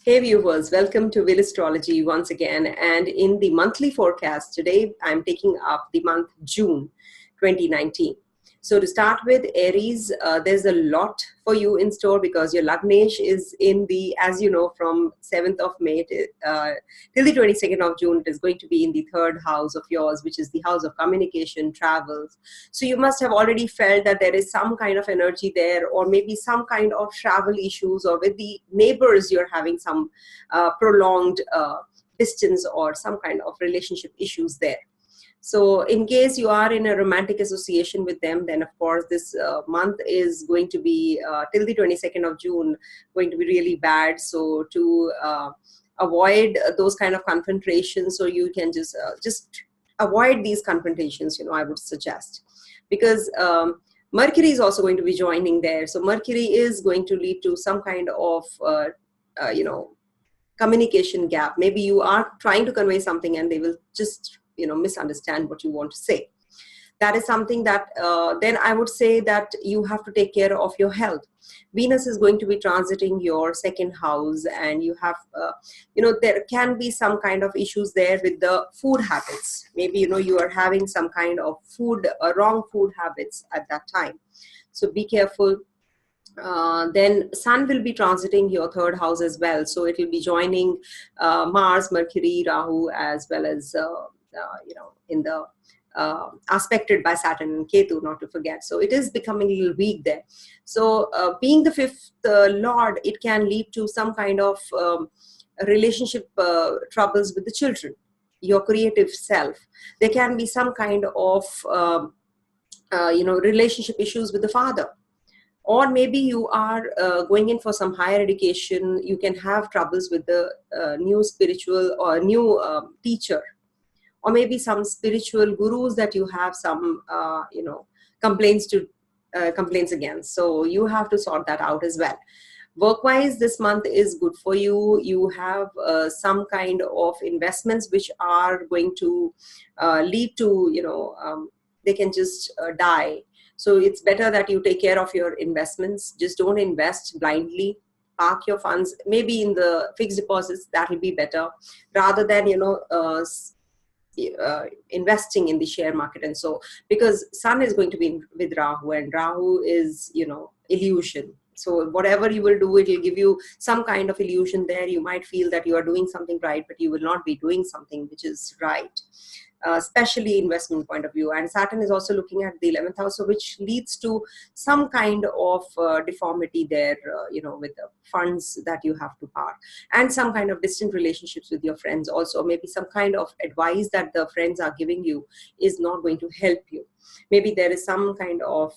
Hey viewers, welcome to Will Astrology once again. And in the monthly forecast today, I'm taking up the month June 2019. So to start with, Aries, there's a lot for you in store because your Lagnesh is in the, as you know, from 7th of May till the 22nd of June, it is going to be in the third house of yours, which is the house of communication, travels. So you must have already felt that there is some kind of energy there, or maybe some kind of travel issues, or with the neighbors, you're having some prolonged distance or some kind of relationship issues there. So in case you are in a romantic association with them, then of course this month is going to be till the 22nd of June going to be really bad. So to avoid those kind of confrontations, so you can just avoid these confrontations, I would suggest, because Mercury is also going to be joining there. So Mercury is going to lead to some kind of communication gap. Maybe you are trying to convey something and they will just misunderstand what you want to say. That is something that then I would say that you have to take care of your health. Venus is going to be transiting your second house, and you have there can be some kind of issues there with the food habits. Maybe you are having some kind of wrong food habits at that time, so be careful. Then Sun will be transiting your third house as well, so it will be joining Mars, Mercury, Rahu, as well as in the aspected by Saturn and Ketu, not to forget. So it is becoming a little weak there. So being the fifth lord, it can lead to some kind of relationship troubles with the children, your creative self. There can be some kind of relationship issues with the father. Or maybe you are going in for some higher education. You can have troubles with the new spiritual or new teacher, or maybe some spiritual gurus that you have some complaints against. So you have to sort that out as well. Work-wise, this month is good for you. You have some kind of investments which are going to lead to they can just die. So it's better that you take care of your investments. Just don't invest blindly. Park your funds maybe in the fixed deposits. That will be better, rather than investing in the share market. And so, because Sun is going to be with Rahu, and Rahu is illusion. So whatever you will do, it will give you some kind of illusion there. You might feel that you are doing something right, but you will not be doing something which is right, especially investment point of view. And Saturn is also looking at the 11th house, which leads to some kind of deformity there, with the funds that you have to park, and some kind of distant relationships with your friends also. Maybe some kind of advice that the friends are giving you is not going to help you. Maybe there is some kind of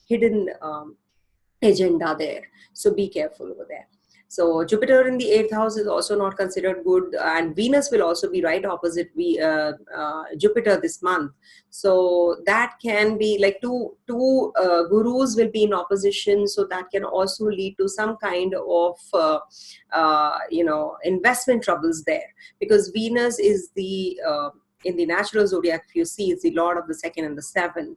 hidden agenda there. So be careful over there. So Jupiter in the 8th house is also not considered good, and Venus will also be right opposite Jupiter this month. So that can be like two gurus will be in opposition. So that can also lead to some kind of investment troubles there, because Venus is the in the natural zodiac, if you see, it's the lord of the 2nd and the 7th,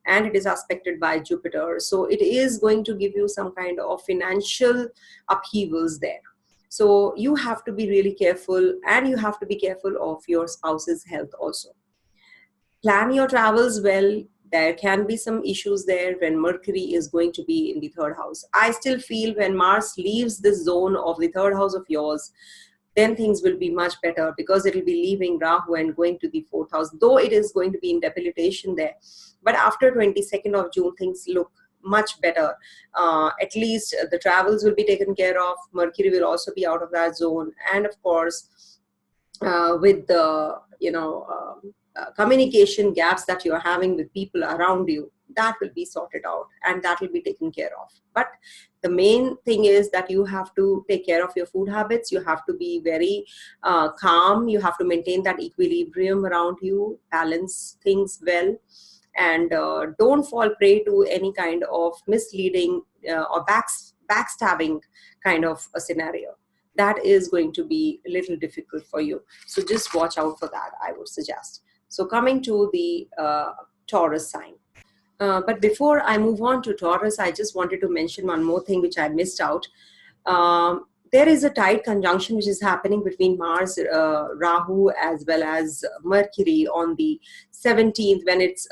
and it is aspected by Jupiter. So it is going to give you some kind of financial upheavals there. So you have to be really careful, and you have to be careful of your spouse's health also. Plan your travels well. There can be some issues there when Mercury is going to be in the third house. I still feel when Mars leaves this zone of the third house of yours, then things will be much better, because it will be leaving Rahu and going to the 4th house, though it is going to be in debilitation there. But after 22nd of June, things look much better. At least the travels will be taken care of. Mercury will also be out of that zone. And of course, with the, communication gaps that you are having with people around you, that will be sorted out and that will be taken care of. But the main thing is that you have to take care of your food habits. You have to be very calm. You have to maintain that equilibrium around you, balance things well, and don't fall prey to any kind of misleading or backstabbing kind of a scenario. That is going to be a little difficult for you. So just watch out for that, I would suggest. So coming to the Taurus sign. But before I move on to Taurus, I just wanted to mention one more thing which I missed out. there is a tight conjunction which is happening between Mars, Rahu, as well as Mercury on the 17th, when it's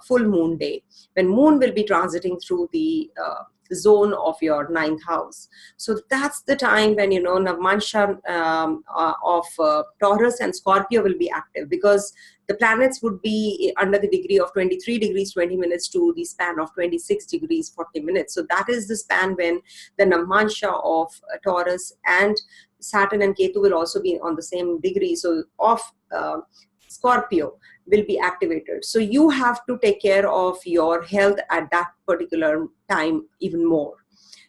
full moon day, when moon will be transiting through the zone of your ninth house. So that's the time when, Navmansha of Taurus and Scorpio will be active, because the planets would be under the degree of 23 degrees 20 minutes to the span of 26 degrees 40 minutes. So that is the span when the Navmansha of Taurus and Saturn and Ketu will also be on the same degree, so of Scorpio will be activated. So you have to take care of your health at that particular time even more.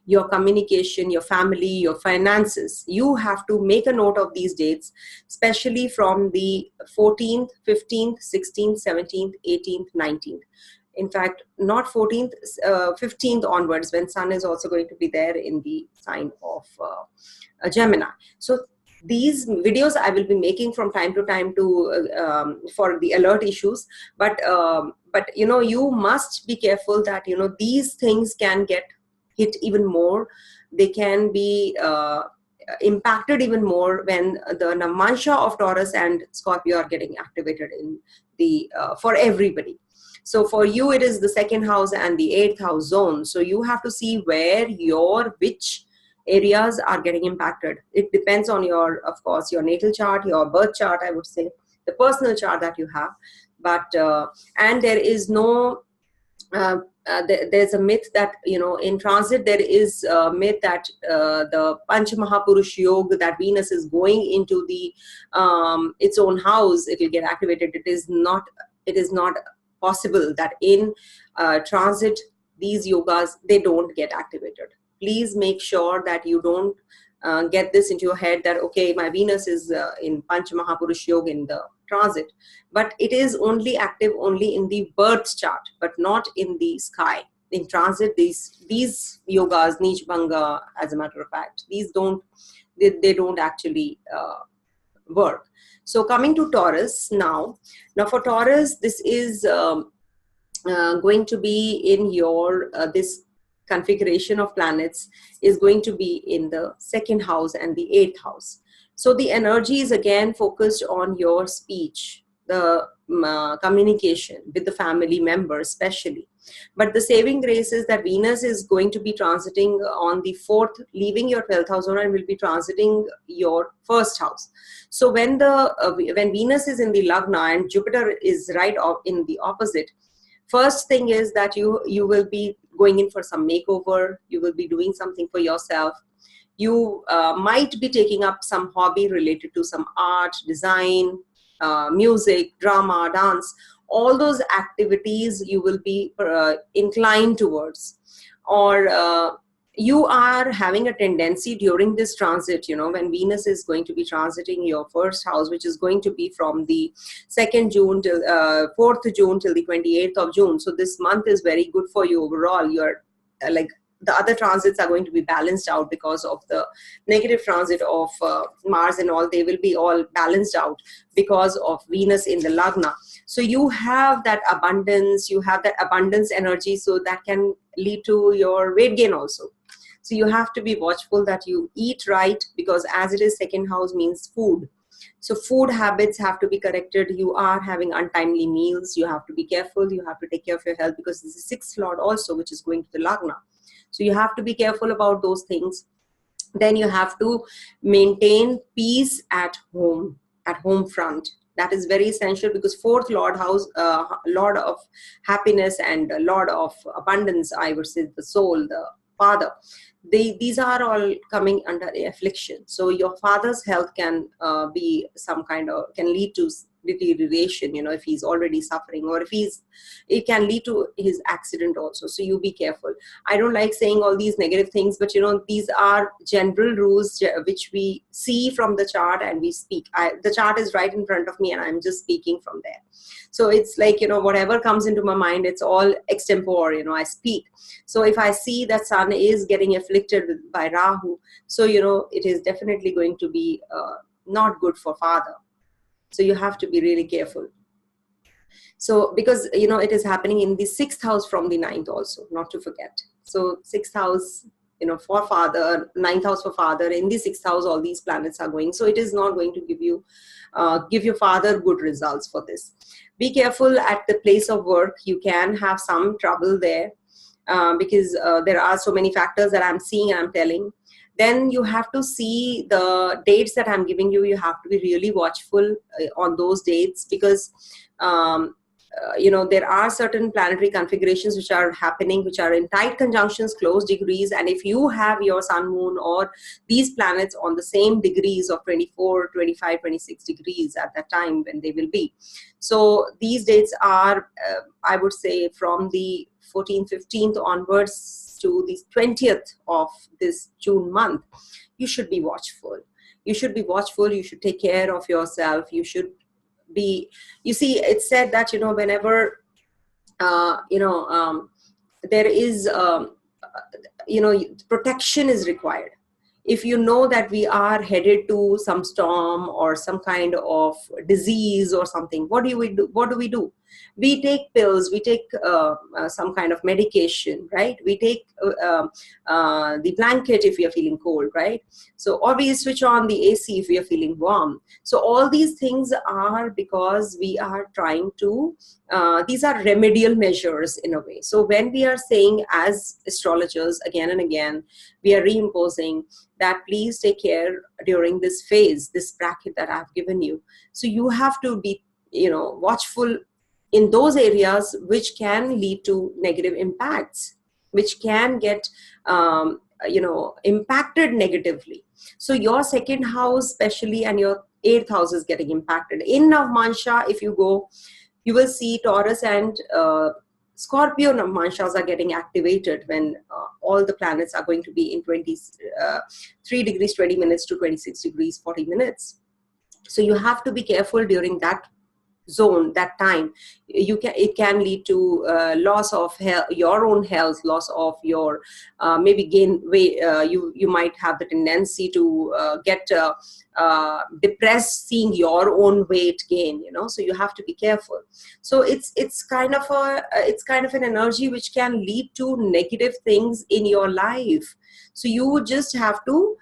Your communication, your family, your finances. You have to make a note of these dates, especially from the 14th, 15th, 16th, 17th, 18th, 19th. In fact, not 14th, 15th onwards, when Sun is also going to be there in the sign of Gemini. So these videos I will be making from time to time to for the alert issues, but you must be careful that these things can get hit even more. They can be impacted even more when the Navmansha of Taurus and Scorpio are getting activated in the for everybody. So for you, it is the second house and the 8th house zone. So you have to see where which areas are getting impacted. It depends on your, of course, your natal chart, your birth chart, I would say, the personal chart that you have. But and there is no there's a myth that in transit there is a myth that the PANCHAMAHAPURUSHA yoga, that Venus is going into the its own house, it will get activated. It is not possible that in transit these yogas, they don't get activated. Please make sure that you don't get this into your head that, okay, my Venus is in PANCHAMAHAPURUSHA yoga in the transit, but it is only active only in the birth chart, but not in the sky. In transit, these yogas, Neech Bhanga, as a matter of fact, these don't actually work. So coming to Taurus now for Taurus, this is going to be in your this configuration of planets is going to be in the second house and the 8th house. So the energy is again focused on your speech, the communication with the family members especially. But the saving grace is that Venus is going to be transiting on the 4th, leaving your 12th house zone, and will be transiting your 1st house. So when when Venus is in the Lagna and Jupiter is right in the opposite, first thing is that you will be going in for some makeover. You will be doing something for yourself. You might be taking up some hobby related to some art, design, music, drama, dance. All those activities you will be inclined towards. Or you are having a tendency during this transit, when Venus is going to be transiting your 1st house, which is going to be from the 2nd June till 4th June till the 28th of June. So this month is very good for you overall. You're like, the other transits are going to be balanced out because of the negative transit of Mars and all. They will be all balanced out because of Venus in the Lagna. So you have that abundance, energy, so that can lead to your weight gain also. So you have to be watchful that you eat right, because as it is, second house means food. So food habits have to be corrected. You are having untimely meals. You have to be careful. You have to take care of your health, because this is 6th lord also, which is going to the Lagna. So you have to be careful about those things. Then you have to maintain peace at home front. That is very essential, because 4th lord house, lord of happiness and lord of abundance, I would say, the soul, the father, these are all coming under affliction. So your father's health can be can lead to deterioration, if he's already suffering, or it can lead to his accident also. So you be careful. I don't like saying all these negative things, but these are general rules which we see from the chart and we speak. The chart is right in front of me and I'm just speaking from there. So it's like, whatever comes into my mind, it's all extempore, I speak. So if I see that Sun is getting afflicted by Rahu, so, it is definitely going to be not good for father. So you have to be really careful. So because, it is happening in the 6th house from the 9th also, not to forget. So 6th house for father, ninth house for father, in the sixth house all these planets are going, so it is not going to give your father good results for this. Be careful at the place of work. You can have some trouble there, because there are so many factors that I'm seeing and I'm telling. Then you have to see the dates that I'm giving you. You have to be really watchful on those dates, because there are certain planetary configurations which are happening, which are in tight conjunctions, close degrees. And if you have your sun, moon, or these planets on the same degrees of 24, 25, 26 degrees at that time when they will be. So these dates are, I would say, from the 14th, 15th onwards to the 20th of this June month. You should be watchful. You should be watchful. You should take care of yourself. You should be, you see, it's said that, whenever, there is, protection is required. If you know that we are headed to some storm or some kind of disease or something, what do we do? We take pills, we take some kind of medication, right? We take the blanket if we are feeling cold, right? So, or we switch on the AC if we are feeling warm. So all these things are because we are trying to, these are remedial measures in a way. So when we are saying as astrologers again and again, we are reimposing that please take care during this phase, this bracket that I've given you. So you have to be, watchful in those areas which can lead to negative impacts, which can get, impacted negatively. So your second house especially and your eighth house is getting impacted. In Navmansha, if you go, you will see Taurus and Scorpio Navmanshas are getting activated when all the planets are going to be in 23 degrees 20 minutes to 26 degrees 40 minutes. So you have to be careful during that zone, that time. It can lead to loss of your own health, loss of your maybe gain weight. You might have the tendency to get depressed seeing your own weight gain. So you have to be careful. So it's kind of an energy which can lead to negative things in your life. So you just have to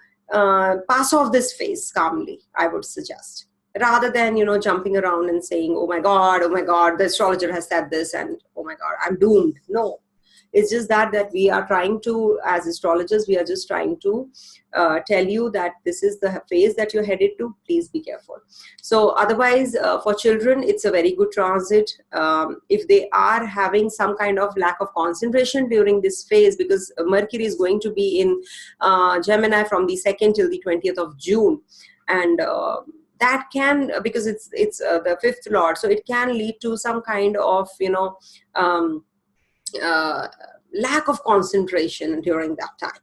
pass off this phase calmly, I would suggest, rather than, jumping around and saying, oh my God, the astrologer has said this and oh my God, I'm doomed. No, it's just that we are trying to, as astrologers, we are just trying to tell you that this is the phase that you're headed to. Please be careful. So otherwise, for children, it's a very good transit. If they are having some kind of lack of concentration during this phase, because Mercury is going to be in Gemini from the 2nd till the 20th of June. And that can, because it's the fifth lord, so it can lead to some kind of lack of concentration during that time.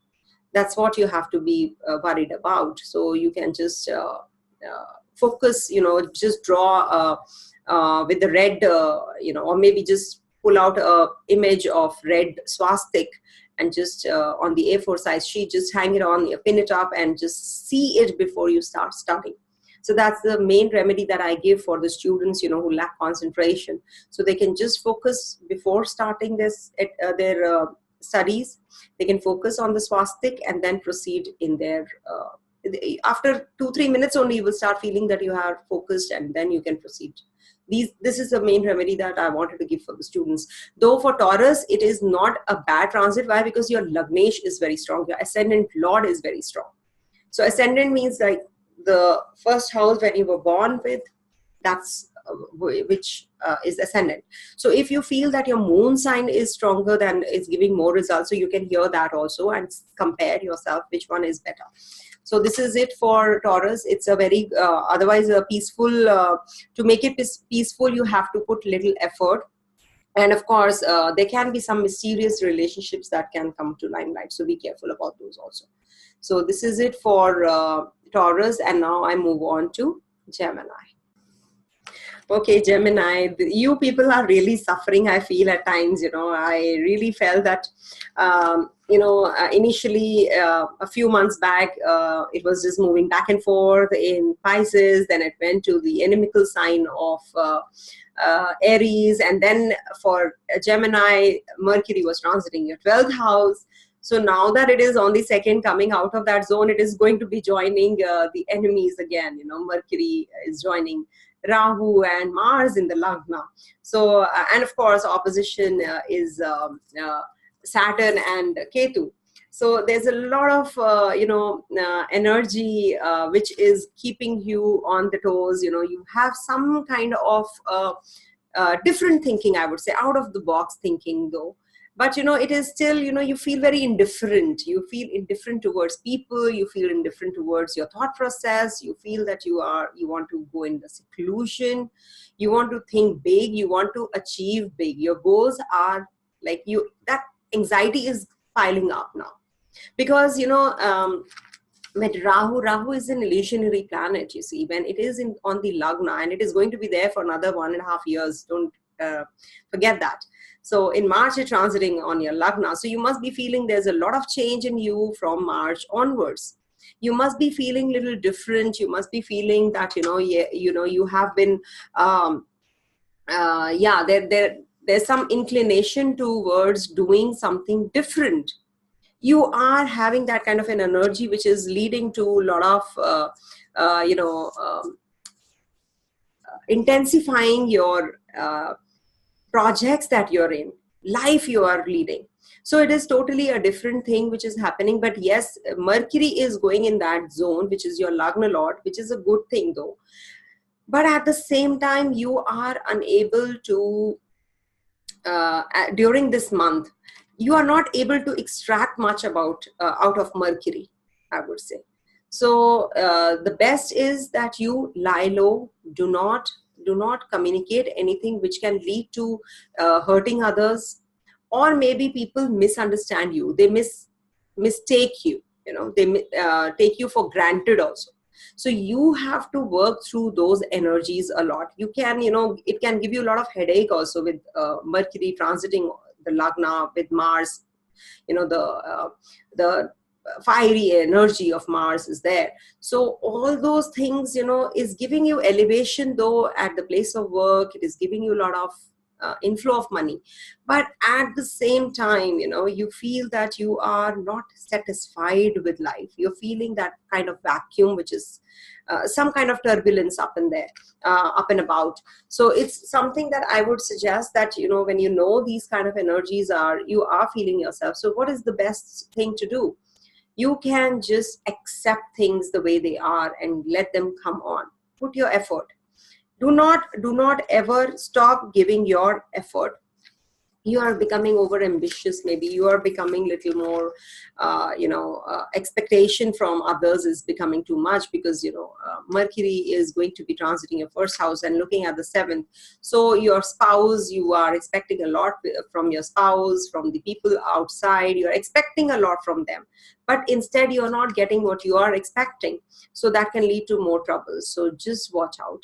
That's what you have to be worried about. So you can just focus, just draw with the red, or maybe just pull out a image of red swastik and just on the A4 size sheet, just hang it on, pin it up, and just see it before you start studying. So that's the main remedy that I give for the students, who lack concentration. So they can just focus before starting their studies. They can focus on the swastik and then proceed in their, after 2-3 minutes only, you will start feeling that you are focused, and then you can proceed. This is the main remedy that I wanted to give for the students. Though for Taurus, it is not a bad transit. Why? Because your Lagnesh is very strong. Your ascendant lord is very strong. So ascendant means like the first house when you were born with, that's which is ascendant. So if you feel that your moon sign is stronger, then it's giving more results. So you can hear that also and compare yourself which one is better. So this is it for Taurus. It's a very otherwise a peaceful, to make it peaceful, you have to put little effort. And of course, there can be some mysterious relationships that can come to limelight. So be careful about those also. So this is it for Taurus. And now I move on to Gemini. Okay, Gemini, you people are really suffering, I feel at times. I really felt that, initially a few months back, it was just moving back and forth in Pisces. Then it went to the inimical sign of Aries. And then for Gemini, Mercury was transiting your 12th house. So now that it is on the second, coming out of that zone, it is going to be joining the enemies again. Mercury is joining Rahu and Mars in the Lagna. So, and of course, opposition is Saturn and Ketu. So there's a lot of, energy which is keeping you on the toes. You have some kind of different thinking, I would say, out of the box thinking though. But, it is still, you feel very indifferent. You feel indifferent towards people. You feel indifferent towards your thought process. You feel that you want to go in the seclusion. You want to think big. You want to achieve big. Your goals are like that anxiety is piling up now. Because, with Rahu is an illusionary planet, you see, when it is on the Lagna, and it is going to be there for another 1.5 years. Don't forget that. So in March, you're transiting on your Lagna. So you must be feeling there's a lot of change in you from March onwards. You must be feeling a little different. You must be feeling that, you have been, there's some inclination towards doing something different. You are having that kind of an energy which is leading to a lot of, intensifying your projects that you're in, life you are leading. So it is totally a different thing which is happening. But yes, Mercury is going in that zone, which is your Lagna Lord, which is a good thing though. But at the same time, you are unable to, during this month, you are not able to extract much out of Mercury, I would say. So the best is that you lie low. Do not communicate anything which can lead to hurting others, or maybe people misunderstand you. They mistake you. They take you for granted also. So you have to work through those energies a lot. You can, it can give you a lot of headache also with Mercury transiting the Lagna with Mars. The fiery energy of Mars is there. So all those things, is giving you elevation though at the place of work. It is giving you a lot of inflow of money. But at the same time, you feel that you are not satisfied with life. You're feeling that kind of vacuum, which is some kind of turbulence up in there, up and about. So it's something that I would suggest that, when these kind of energies you are feeling yourself. So what is the best thing to do? You can just accept things the way they are and let them come on. Put your effort. Do not ever stop giving your effort. You are becoming over ambitious. Maybe you are becoming little more, expectation from others is becoming too much, because, Mercury is going to be transiting your first house and looking at the 7th. So your spouse, you are expecting a lot from your spouse, from the people outside. You're expecting a lot from them, but instead you're not getting what you are expecting. So that can lead to more trouble. So just watch out.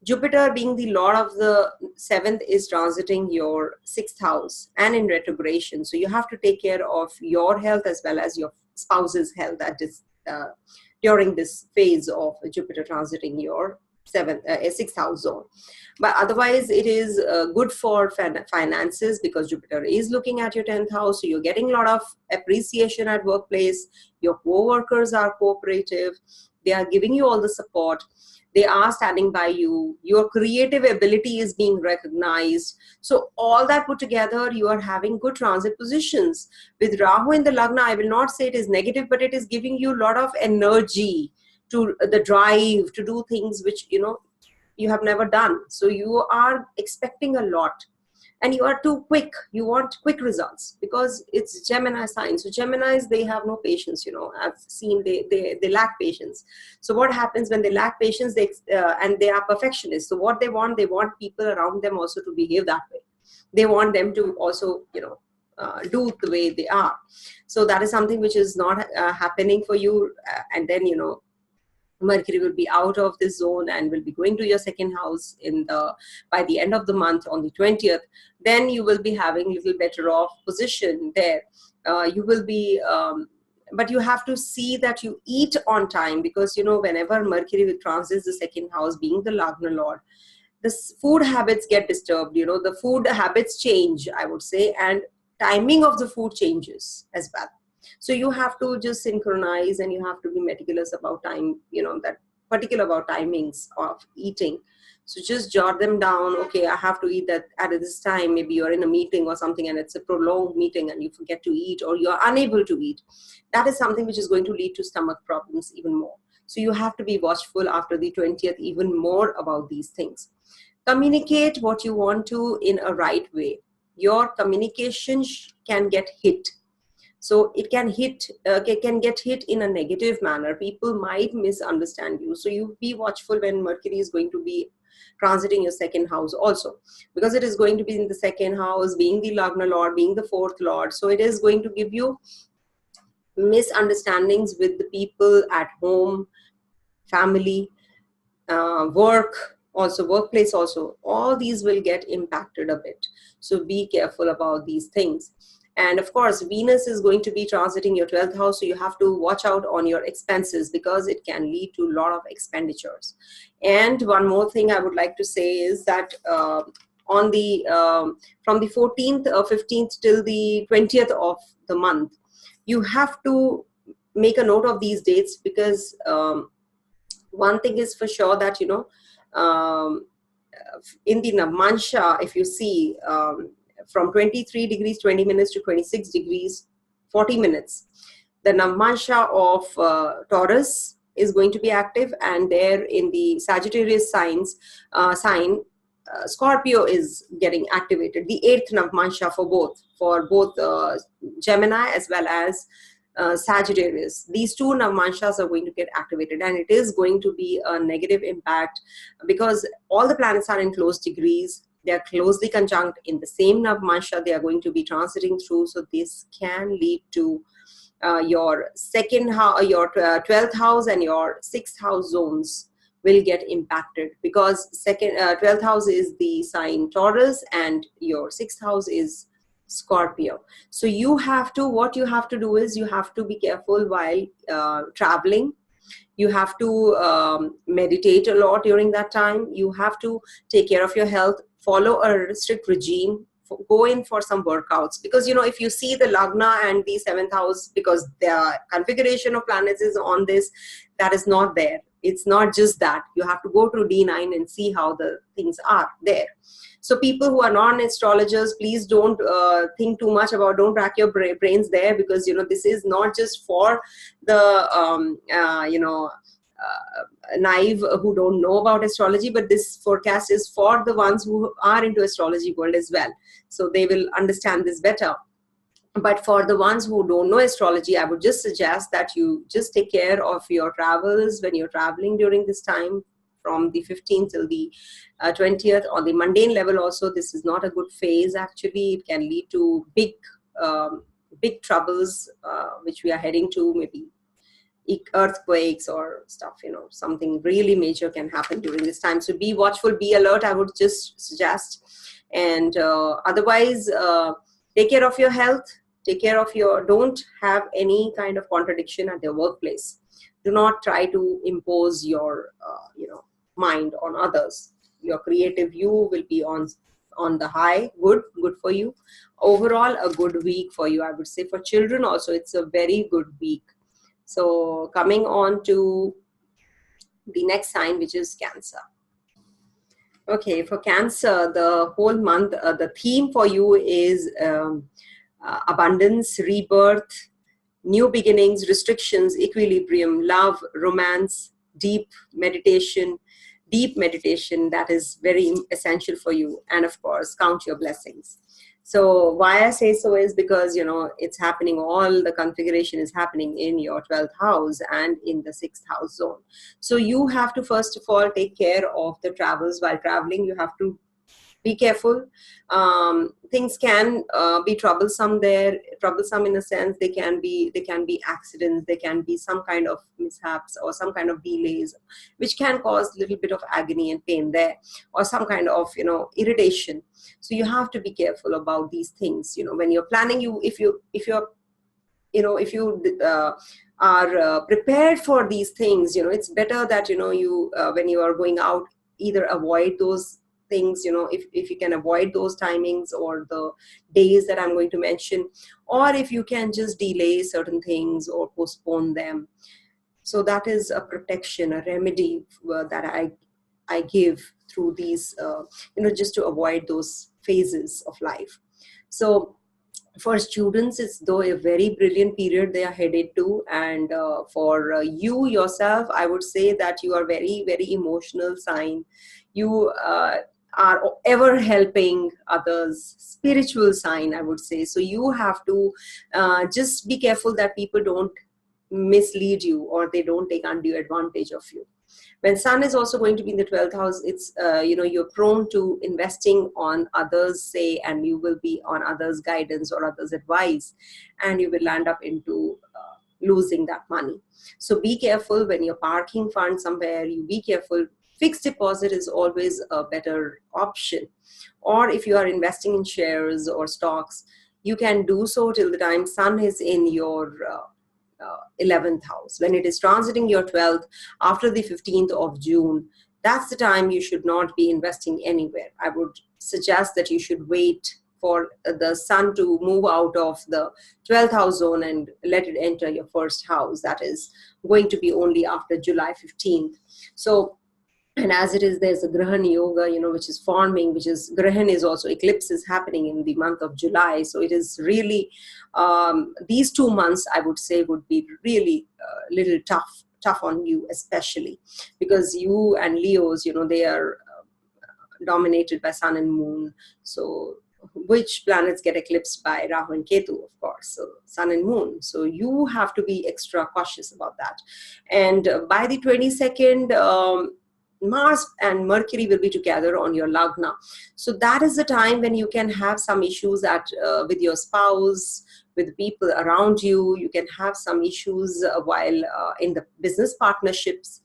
Jupiter, being the lord of the 7th, is transiting your 6th house and in retrogression. So you have to take care of your health as well as your spouse's health during this phase of Jupiter transiting your 6th house zone. But otherwise, it is good for finances, because Jupiter is looking at your 10th house. So you're getting a lot of appreciation at workplace. Your co-workers are cooperative. They are giving you all the support. They are standing by you. Your creative ability is being recognized. So all that put together, you are having good transit positions. With Rahu in the Lagna, I will not say it is negative, but it is giving you a lot of energy, to the drive to do things which, you have never done. So you are expecting a lot. And you are too quick. You want quick results, because it's Gemini sign. So Geminis, they have no patience. I've seen they lack patience. So what happens when they lack patience? And they are perfectionists. So what they want people around them also to behave that way. They want them to also, do the way they are. So that is something which is not happening for you. And then, Mercury will be out of this zone and will be going to your 2nd house by the end of the month on the 20th. Then you will be having a little better off position there. You will be, but you have to see that you eat on time, because, whenever Mercury will transit the 2nd house, being the Lagna Lord, the food habits get disturbed. The food habits change, I would say, and timing of the food changes as well. So you have to just synchronize, and you have to be meticulous about time, that particular about timings of eating. So just jot them down. Okay, I have to eat that at this time. Maybe you're in a meeting or something and it's a prolonged meeting and you forget to eat, or you're unable to eat. That is something which is going to lead to stomach problems even more. So you have to be watchful after the 20th even more about these things. Communicate what you want to in a right way. Your communication can get hit. So it can get hit in a negative manner. People might misunderstand you. So you be watchful when Mercury is going to be transiting your second house also, because it is going to be in the second house, being the Lagna Lord, being the fourth Lord. So it is going to give you misunderstandings with the people at home, family, work also, workplace also. All these will get impacted a bit. So be careful about these things. And of course, Venus is going to be transiting your 12th house. So you have to watch out on your expenses, because it can lead to a lot of expenditures. And one more thing I would like to say is that from the 14th or 15th till the 20th of the month, you have to make a note of these dates, because one thing is for sure that, in the Navmansha, if you see, from 23 degrees 20 minutes to 26 degrees 40 minutes, the Navmansha of Taurus is going to be active, and there in the Sagittarius sign, Scorpio is getting activated. The 8th Navmansha for both Gemini as well as Sagittarius. These two Navmanshas are going to get activated, and it is going to be a negative impact, because all the planets are in close degrees. They are closely conjunct in the same Navmansha they are going to be transiting through. So this can lead to your second house, your 12th house and your 6th house zones will get impacted, because 12th house is the sign Taurus and your 6th house is Scorpio. So what you have to do is you have to be careful while traveling. You have to meditate a lot during that time. You have to take care of your health, follow a strict regime, go in for some workouts, because if you see the Lagna and the 7th house, because the configuration of planets is on this, that is not there. It's not just that. You have to go to D9 and see how the things are there. So people who are non-astrologers, please don't think too much about, don't rack your brains there, because this is not just for the naive who don't know about astrology, but this forecast is for the ones who are into astrology world as well. So they will understand this better. But for the ones who don't know astrology, I would just suggest that you just take care of your travels when you're traveling during this time, from the 15th till the 20th. On the mundane level also, this is not a good phase. Actually, it can lead to big troubles, which we are heading to, maybe earthquakes or stuff, something really major can happen during this time. So be watchful, be alert, I would just suggest. And otherwise, take care of your health, don't have any kind of contradiction at your workplace. Do not try to impose your, mind on others. Your creative view will be on the high. Good for you. Overall, a good week for you, I would say. For children also, it's a very good week. So coming on to the next sign, which is Cancer. Okay, for Cancer, the whole month, the theme for you is abundance, rebirth, new beginnings, restrictions, equilibrium, love, romance, deep meditation. That is very essential for you. And of course, count your blessings. So why I say so is because, it's happening, all the configuration is happening in your 12th house and in the 6th house zone. So you have to, first of all, take care of the travels. While traveling, you have to be careful. Things can be troublesome there, troublesome in a sense. They can be accidents, there can be some kind of mishaps or some kind of delays, which can cause a little bit of agony and pain there, or some kind of, irritation. So you have to be careful about these things. When you're planning, if you are prepared for these things, it's better that, when you are going out, either avoid those things, if you can avoid those timings or the days that I'm going to mention, or if you can just delay certain things or postpone them. So that is a protection, a remedy that I give through these, just to avoid those phases of life. So for students, it's though a very brilliant period they are headed to. And for you yourself, I would say that you are very, very emotional sign. You are ever helping others, spiritual sign, I would say. So you have to just be careful that people don't mislead you or they don't take undue advantage of you. When sun is also going to be in the 12th house, it's you're prone to investing on others say, and you will be on others guidance or others advice, and you will land up into losing that money. So be careful when you're parking funds somewhere. You be careful. Fixed deposit is always a better option, or if you are investing in shares or stocks, you can do so till the time sun is in your 11th house. When it is transiting your 12th after the 15th of June, that's the time you should not be investing anywhere. I would suggest that you should wait for the sun to move out of the 12th house zone and let it enter your first house. That is going to be only after July 15th. So, and as it is, there's a Grahan Yoga, which is forming, which is, Grahan is also, eclipse is happening in the month of July. So it is really, these 2 months, I would say, would be really little tough on you, especially because you and Leos, they are dominated by sun and moon. So which planets get eclipsed by Rahu and Ketu, of course, so sun and moon. So you have to be extra cautious about that. And by the 22nd, Mars and Mercury will be together on your Lagna. So that is the time when you can have some issues with your spouse, with people around you. You can have some issues while in the business partnerships.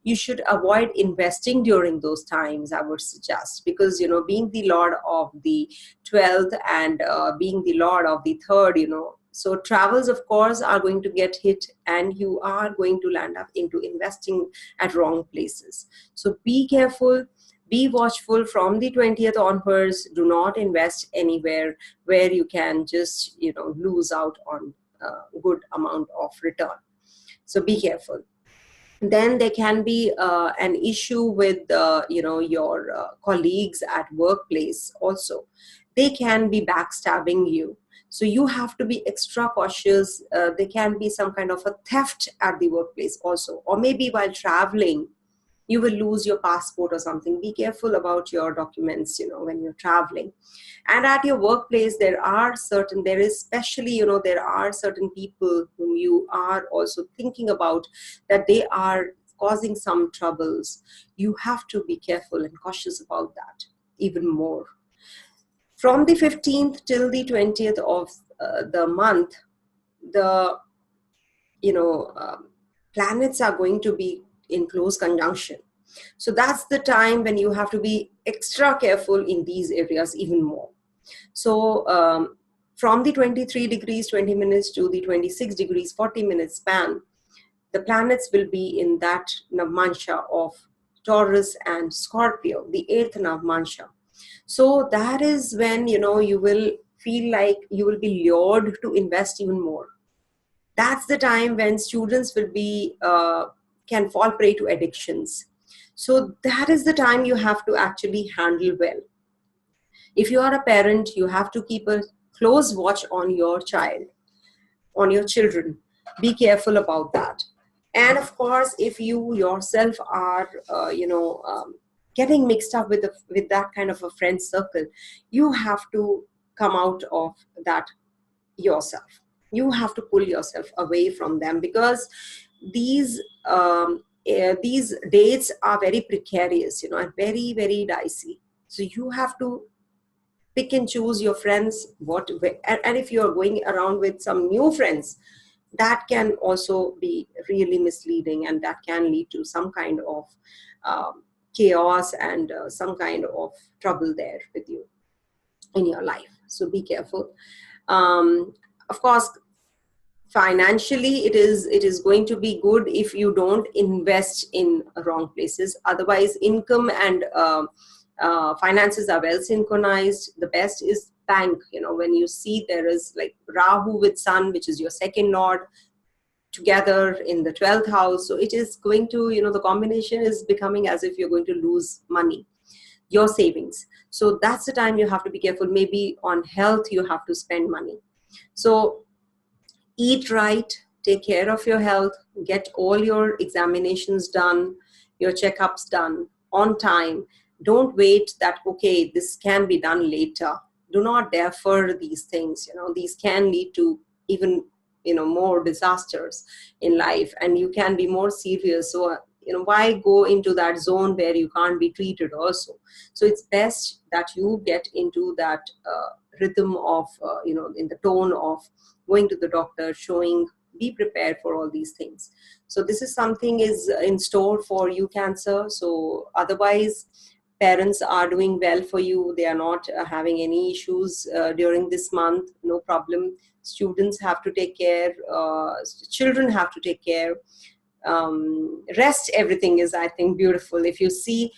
You should avoid investing during those times, I would suggest, because, being the Lord of the 12th and being the Lord of the 3rd, so travels, of course, are going to get hit, and you are going to land up into investing at wrong places. So be careful, be watchful from the 20th onwards. Do not invest anywhere where you can just, lose out on a good amount of return. So be careful. Then there can be an issue with, your colleagues at workplace also. They can be backstabbing you. So you have to be extra cautious. There can be some kind of a theft at the workplace also. Or maybe while traveling, you will lose your passport or something. Be careful about your documents, when you're traveling. And at your workplace, there are certain people whom you are also thinking about, that they are causing some troubles. You have to be careful and cautious about that even more. From the 15th till the 20th of the month, the planets are going to be in close conjunction. So that's the time when you have to be extra careful in these areas even more. So from the 23 degrees 20 minutes to the 26 degrees 40 minutes span, the planets will be in that Navmansha of Taurus and Scorpio, the 8th Navmansha. So that is when, you will feel like you will be lured to invest even more. That's the time when students will be, can fall prey to addictions. So that is the time you have to actually handle well. If you are a parent, you have to keep a close watch on your child, on your children. Be careful about that. And of course, if you yourself are, getting mixed up with that kind of a friend circle, you have to come out of that yourself. You have to pull yourself away from them, because these dates are very precarious, and very, very dicey. So you have to pick and choose your friends. And if you are going around with some new friends, that can also be really misleading, and that can lead to some kind of chaos and some kind of trouble there with you in your life. So be careful. Of course, financially, it is going to be good if you don't invest in wrong places. Otherwise, income and finances are well synchronized. The best is bank, when you see there is like Rahu with Sun, which is your second lord, together in the 12th house. So it is going to, the combination is becoming as if you're going to lose money, your savings. So that's the time you have to be careful. Maybe on health, you have to spend money. So eat right, take care of your health, get all your examinations done, your checkups done on time. Don't wait that, okay, this can be done later. Do not defer these things. These can lead to even, more disasters in life, and you can be more serious. So, why go into that zone where you can't be treated also? So it's best that you get into that rhythm of, in the tone of going to the doctor, showing, be prepared for all these things. So this is something is in store for you, Cancer. So otherwise, parents are doing well for you. They are not having any issues during this month. No problem. Students have to take care. Children have to take care. Rest, everything is, I think, beautiful. If you see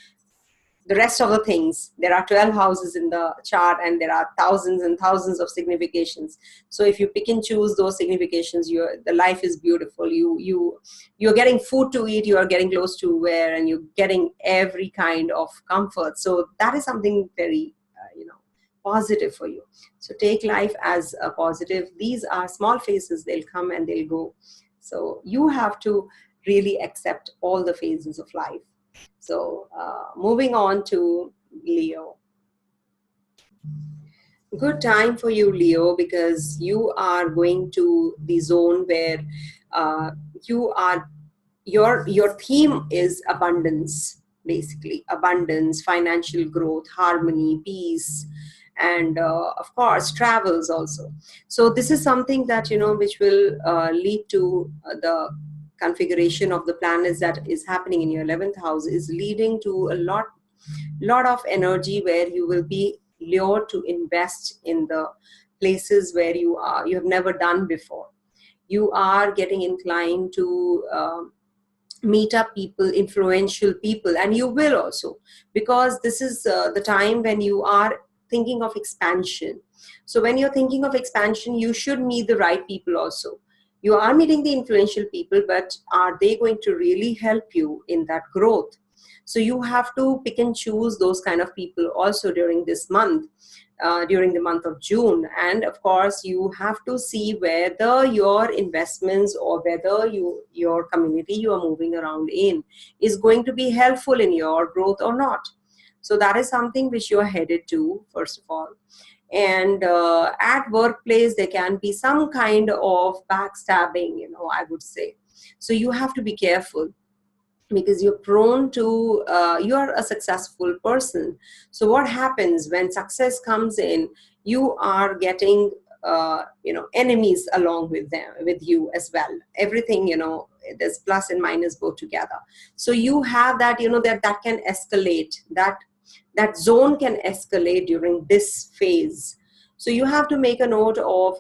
the rest of the things, there are 12 houses in the chart, and there are thousands and thousands of significations. So if you pick and choose those significations, the life is beautiful. You're getting food to eat, you are getting clothes to wear, and you're getting every kind of comfort. So that is something very positive for you. So take life as a positive. These are small phases, they'll come and they'll go. So you have to really accept all the phases of life. So moving on to Leo. Good time for you, Leo, because you are going to the zone where your theme is abundance, basically abundance, financial growth, harmony, peace, and of course travels also. So this is something that which will lead to the configuration of the planets that is happening in your 11th house, is leading to a lot of energy where you will be lured to invest in the places where you have never done before. You are getting inclined to meet up people, influential people, and you will also, because this is the time when you are thinking of expansion. So when you're thinking of expansion, you should meet the right people also. You are meeting the influential people, but are they going to really help you in that growth? So you have to pick and choose those kind of people also during this month, during the month of June. And of course, you have to see whether your investments or whether your community you are moving around in is going to be helpful in your growth or not. So that is something which you are headed to, first of all. And at workplace, there can be some kind of backstabbing, I would say. So you have to be careful, because you're prone to, you're a successful person. So what happens when success comes in, you are getting, enemies along with you as well. Everything, there's plus and minus go together. So you have that, that can escalate, that zone can escalate during this phase. So you have to make a note of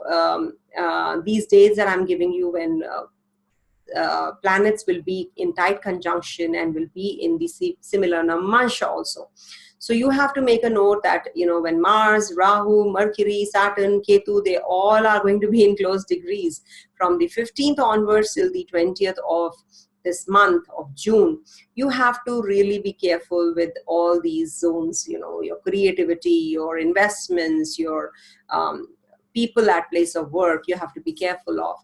these days that I'm giving you, when planets will be in tight conjunction and will be in the similar Namansha also. So you have to make a note that, when Mars, Rahu, Mercury, Saturn, Ketu, they all are going to be in close degrees from the 15th onwards till the 20th of this month of June. You have to really be careful with all these zones, your creativity, your investments, your people at place of work, you have to be careful of.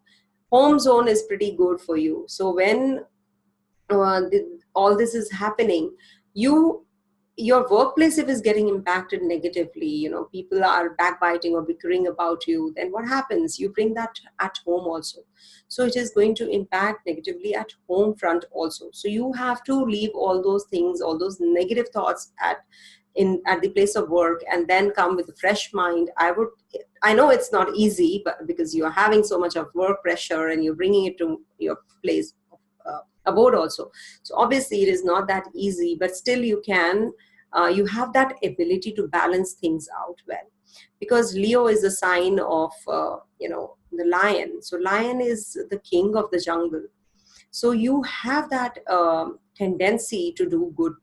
Home zone is pretty good for you. So when all this is happening, your workplace, if is getting impacted negatively, people are backbiting or bickering about you, then what happens? You bring that at home also. So it is going to impact negatively at home front also. So you have to leave all those things, all those negative thoughts at the place of work, and then come with a fresh mind. I know it's not easy, but because you are having so much of work pressure and you're bringing it to your place abode also. So obviously it is not that easy, but still you can, you have that ability to balance things out well. Because Leo is a sign of, the lion. So lion is the king of the jungle. So you have that tendency to do good,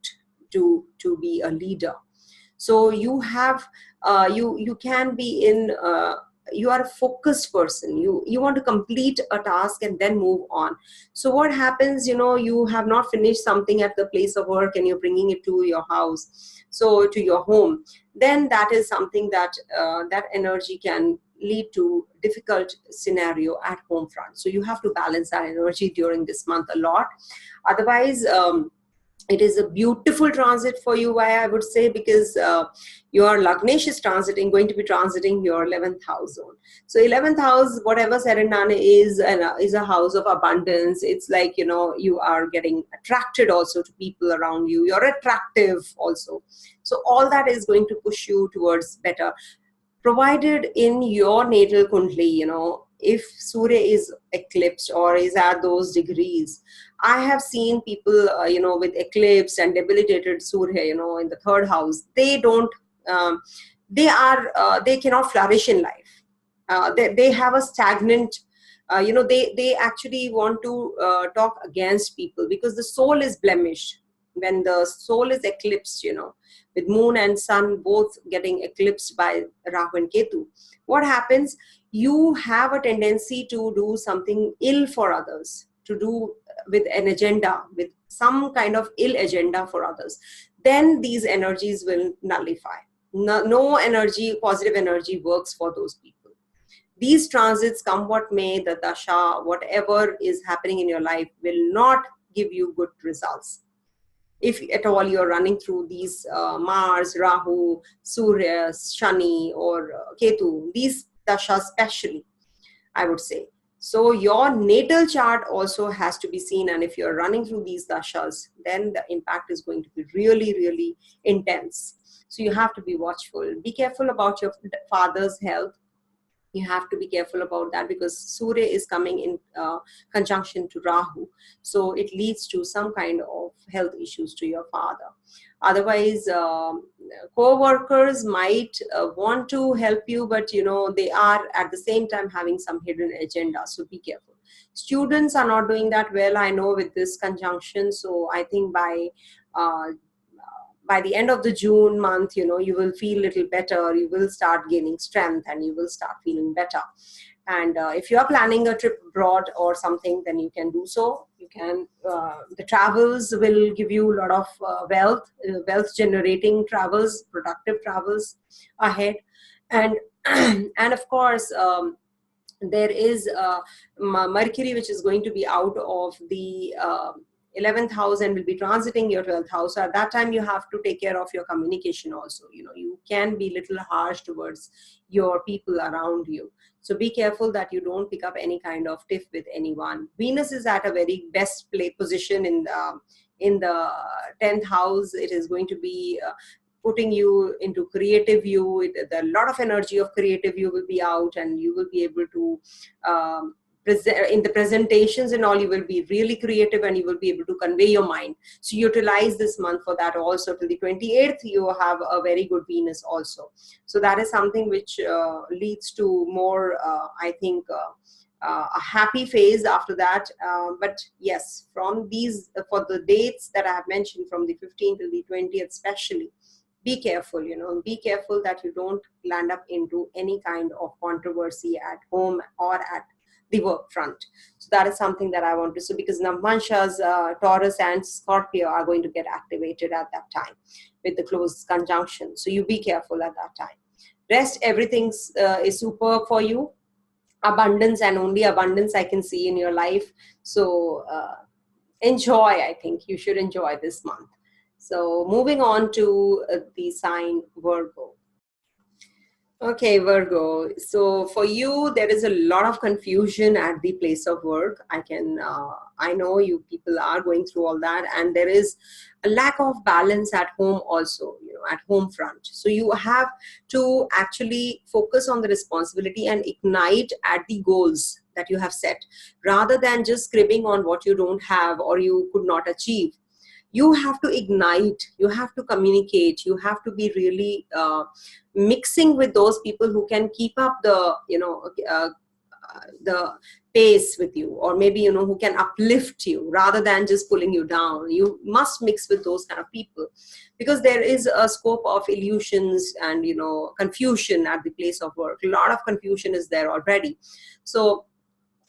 to be a leader. So you have you can be in you are a focused person. You want to complete a task and then move on. So what happens, you have not finished something at the place of work and you're bringing it to your house, so to your home, then that is something that that energy can lead to difficult scenario at home front. So you have to balance that energy during this month a lot. Otherwise, it is a beautiful transit for you, why I would say, because your Lagnesh is going to be transiting your 11th house zone. So 11th house, whatever said and done, is a house of abundance. It's like, you are getting attracted also to people around you. You're attractive also. So all that is going to push you towards better. Provided in your natal kundli, if Surya is eclipsed or is at those degrees. I have seen people, with eclipse and debilitated Surya, in the third house. They don't, they cannot flourish in life. They have a stagnant, they actually want to talk against people because the soul is blemished. When the soul is eclipsed, with moon and sun both getting eclipsed by Rahu and Ketu, what happens? You have a tendency to do something ill for others, to do with an agenda, with some kind of ill agenda for others. Then these energies will nullify. No energy, positive energy works for those people. These transits, come what may, the dasha, whatever is happening in your life, will not give you good results. If at all you're running through these Mars, Rahu, Surya, Shani, or Ketu, these dashas especially, I would say. So your natal chart also has to be seen, and if you're running through these dashas, then the impact is going to be really, really intense. So you have to be watchful. Be careful about your father's health. You have to be careful about that because Surya is coming in conjunction to Rahu. So it leads to some kind of health issues to your father. Otherwise, co-workers might want to help you, but they are at the same time having some hidden agenda. So be careful. Students are not doing that well, I know, with this conjunction. So I think by the end of the June month, you will feel a little better, you will start gaining strength and you will start feeling better. And if you are planning a trip abroad or something, then you can do so. You can, the travels will give you a lot of wealth generating travels, productive travels ahead. And, and of course, there is Mercury, which is going to be out of the 11th house and will be transiting your 12th house. So at that time, you have to take care of your communication also. You can be a little harsh towards your people around you. So be careful that you don't pick up any kind of tiff with anyone. Venus is at a very best position in the 10th house. It is going to be putting you into creative view. A lot of energy of creative view will be out, and you will be able to in the presentations and all, you will be really creative and you will be able to convey your mind. So utilize this month for that also. Till the 28th, you have a very good Venus also. So that is something which leads to more, I think, a happy phase after that. But yes, from these, for the dates that I have mentioned, from the 15th to the 20th especially, be careful, be careful that you don't land up into any kind of controversy at home or at the work front. So that is something that I want to say, because Navamsha's Taurus and Scorpio are going to get activated at that time with the close conjunction. So you be careful at that time. Rest, everything is superb for you. Abundance and only abundance I can see in your life. So enjoy, I think you should enjoy this month. So moving on to the sign Virgo. Okay, Virgo. So for you, there is a lot of confusion at the place of work. I know you people are going through all that, and there is a lack of balance at home also, at home front. So you have to actually focus on the responsibility and ignite at the goals that you have set, rather than just cribbing on what you don't have or you could not achieve. You have to ignite, you have to communicate, you have to be really mixing with those people who can keep up the, the pace with you, or maybe, you know, who can uplift you rather than just pulling you down. You must mix with those kind of people, because there is a scope of illusions and, you know, confusion at the place of work. A lot of confusion is there already. So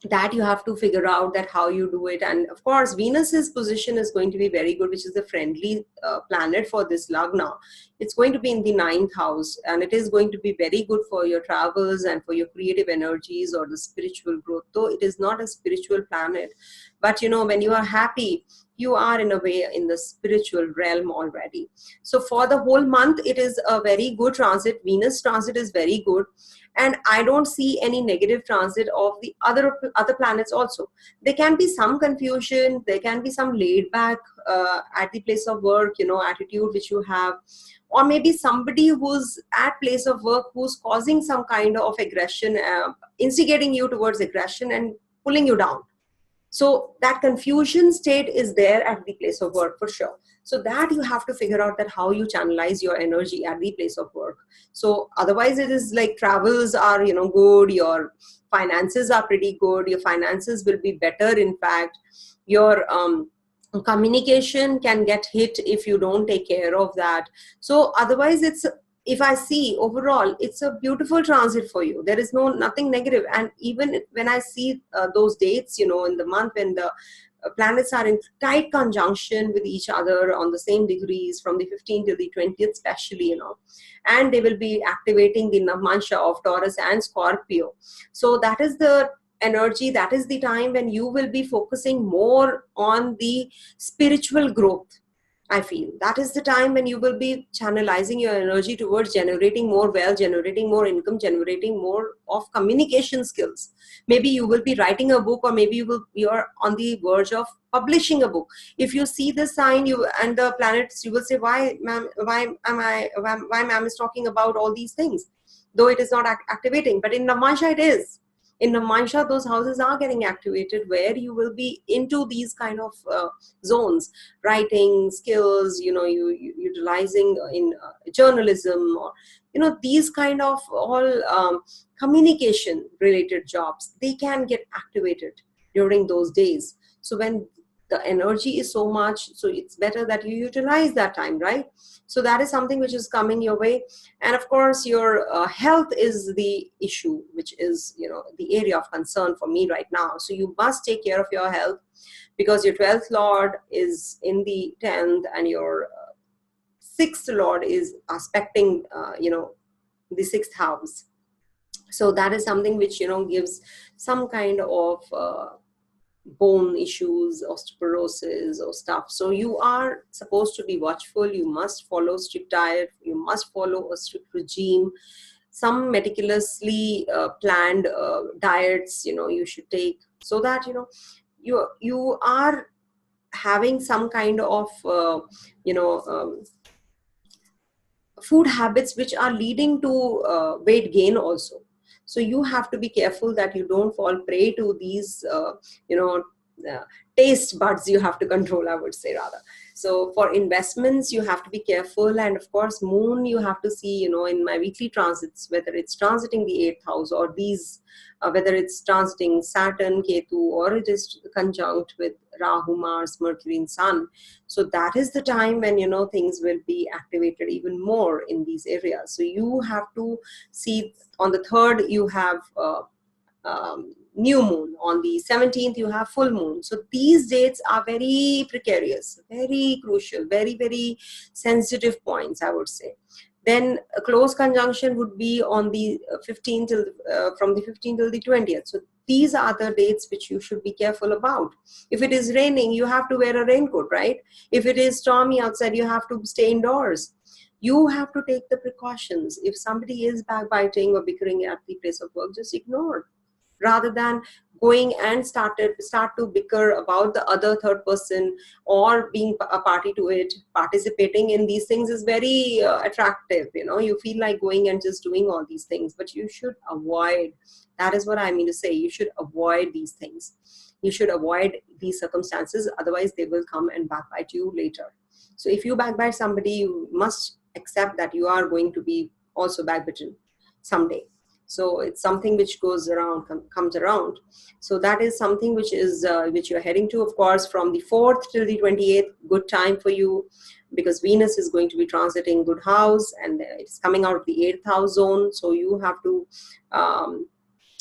that you have to figure out that how you do it. And of course, Venus's position is going to be very good, which is the friendly planet for this Lagna. It's going to be in the 9th house, and it is going to be very good for your travels and for your creative energies or the spiritual growth. Though it is not a spiritual planet, but you know, when you are happy, you are in a way in the spiritual realm already. So for the whole month, it is a very good transit. Venus transit is very good. And I don't see any negative transit of the other planets also. There can be some confusion, there can be some laid back at the place of work, you know, attitude which you have, or maybe somebody who's at place of work who's causing some kind of aggression, instigating you towards aggression and pulling you down. So that confusion state is there at the place of work for sure. So that you have to figure out that how you channelize your energy at the place of work. So otherwise it is like travels are, you know, good. Your finances are pretty good. Your finances will be better. In fact, your communication can get hit if you don't take care of that. So otherwise it's, if I see overall, it's a beautiful transit for you. There is nothing negative. And even when I see those dates, you know, in the month when the planets are in tight conjunction with each other on the same degrees from the 15th to the 20th especially, you know, and they will be activating the Navmansha of Taurus and Scorpio. So that is the energy, that is the time when you will be focusing more on the spiritual growth. I feel that is the time when you will be channelizing your energy towards generating more wealth, generating more income, generating more of communication skills. Maybe you will be writing a book, or maybe you are on the verge of publishing a book. If you see the sign, you and the planets, you will say, why ma'am is talking about all these things, though it is not activating. But in Navmansha it is. In Navmansha, those houses are getting activated where you will be into these kind of zones, writing skills, you know, you utilizing in journalism, or, you know, these kind of all communication related jobs, they can get activated during those days. So when the energy is so much, so it's better that you utilize that time, right? So that is something which is coming your way. And of course, your health is the issue, which is, you know, the area of concern for me right now. So you must take care of your health, because your 12th Lord is in the 10th, and your 6th Lord is aspecting, you know, the 6th house. So that is something which, you know, gives some kind of bone issues, osteoporosis or stuff. So you are supposed to be watchful. You must follow strict diet. You must follow a strict regime. Some meticulously planned diets, you know, you should take, so that, you know, you are having some kind of you know, food habits which are leading to weight gain also. So you have to be careful that you don't fall prey to these, you know, taste buds you have to control, I would say rather. So for investments, you have to be careful. And of course, moon, you have to see, you know, in my weekly transits, whether it's transiting the 8th house, or these, whether it's transiting Saturn, Ketu, or it is conjunct with Rahu, Mars, Mercury, and Sun. So that is the time when, you know, things will be activated even more in these areas. So you have to see, on the 3rd, you have new moon. On the 17th, you have full moon. So these dates are very precarious, very crucial, very, very sensitive points, I would say. Then a close conjunction would be on the 15th till, from the 15th till the 20th. So these are the dates which you should be careful about. If it is raining, you have to wear a raincoat, right? If it is stormy outside, you have to stay indoors. You have to take the precautions. If somebody is backbiting or bickering at the place of work, just ignore, rather than going and start to bicker about the other third person, or being a party to it. Participating in these things is very attractive, you know, you feel like going and just doing all these things, but you should avoid. That is what I mean to say. You should avoid these things. You should avoid these circumstances, otherwise they will come and backbite you later. So if you backbite somebody, you must accept that you are going to be also backbitten someday. So it's something which goes around, comes around. So that is something which is which you're heading to. Of course, from the 4th till the 28th, good time for you, because Venus is going to be transiting good house, and it's coming out of the 8th house zone. So you have to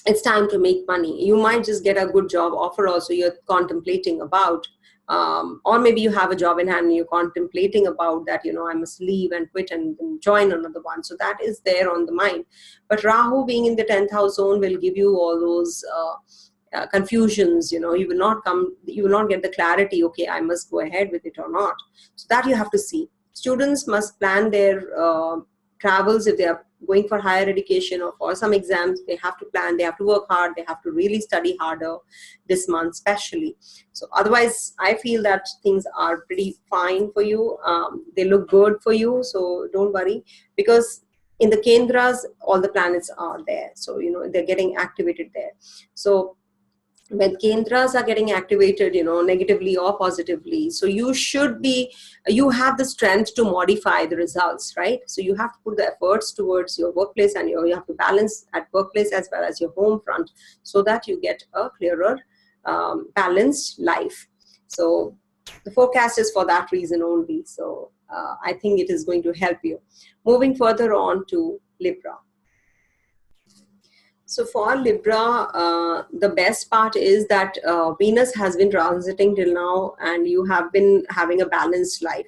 it's time to make money. You might just get a good job offer also you're contemplating about, or maybe you have a job in hand and you're contemplating about that, I must leave and quit and join another one. So that is there on the mind. But Rahu being in the 10th house zone will give you all those confusions. You will not get the clarity, okay, I must go ahead with it or not. So that you have to see. Students must plan their travels. If they are going for higher education or for some exams, they have to plan, they have to work hard, they have to really study harder this month especially. So otherwise, I feel that things are pretty fine for you. They look good for you, so don't worry, because in the Kendras, all the planets are there. So, they're getting activated there. So when kendras are getting activated, negatively or positively, so you have the strength to modify the results, right? So you have to put the efforts towards your workplace, and you have to balance at workplace as well as your home front, so that you get a clearer, balanced life. So the forecast is for that reason only. So I think it is going to help you. Moving further on to Libra. So for Libra, the best part is that Venus has been transiting till now, and you have been having a balanced life.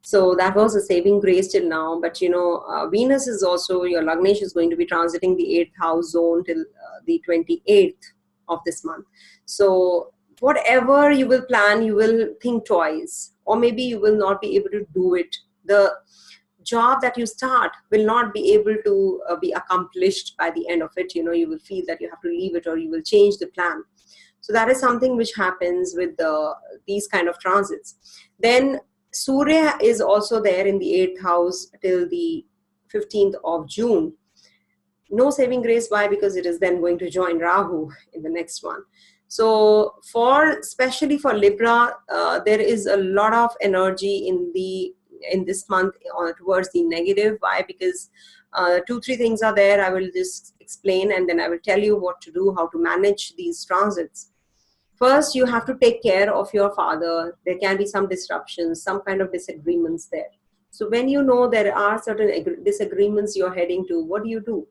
So that was a saving grace till now. But Venus is also, your Lagnesh is going to be transiting the 8th house zone till the 28th of this month. So whatever you will plan, you will think twice, or maybe you will not be able to do it. The job that you start will not be able to be accomplished by the end of it. You will feel that you have to leave it, or you will change the plan. So that is something which happens with these kind of transits. Then Surya is also there in the 8th house till the 15th of June. No saving grace. Why? Because it is then going to join Rahu in the next one. So especially for Libra, there is a lot of energy in this month towards the negative. Why? Because 2-3 things are there. I will just explain, and then I will tell you what to do, how to manage these transits. First, you have to take care of your father. There can be some disruptions, some kind of disagreements there. So when there are certain disagreements you're heading to, what do?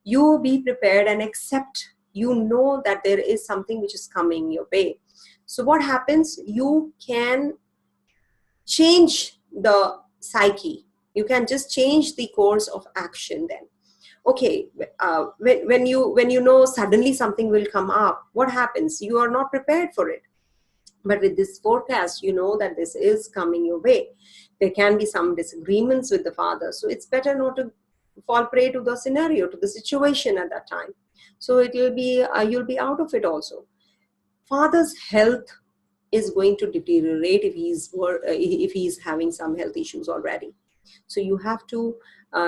You be prepared and accept, that there is something which is coming your way. So what happens? You can change the psyche. You can just change the course of action then. Okay, when you suddenly something will come up, what happens? You are not prepared for it. But with this forecast, that this is coming your way. There can be some disagreements with the father. So it's better not to fall prey to the scenario, to the situation at that time. So it will be, you'll be out of it also. Father's health is going to deteriorate if he's having some health issues already. So you have to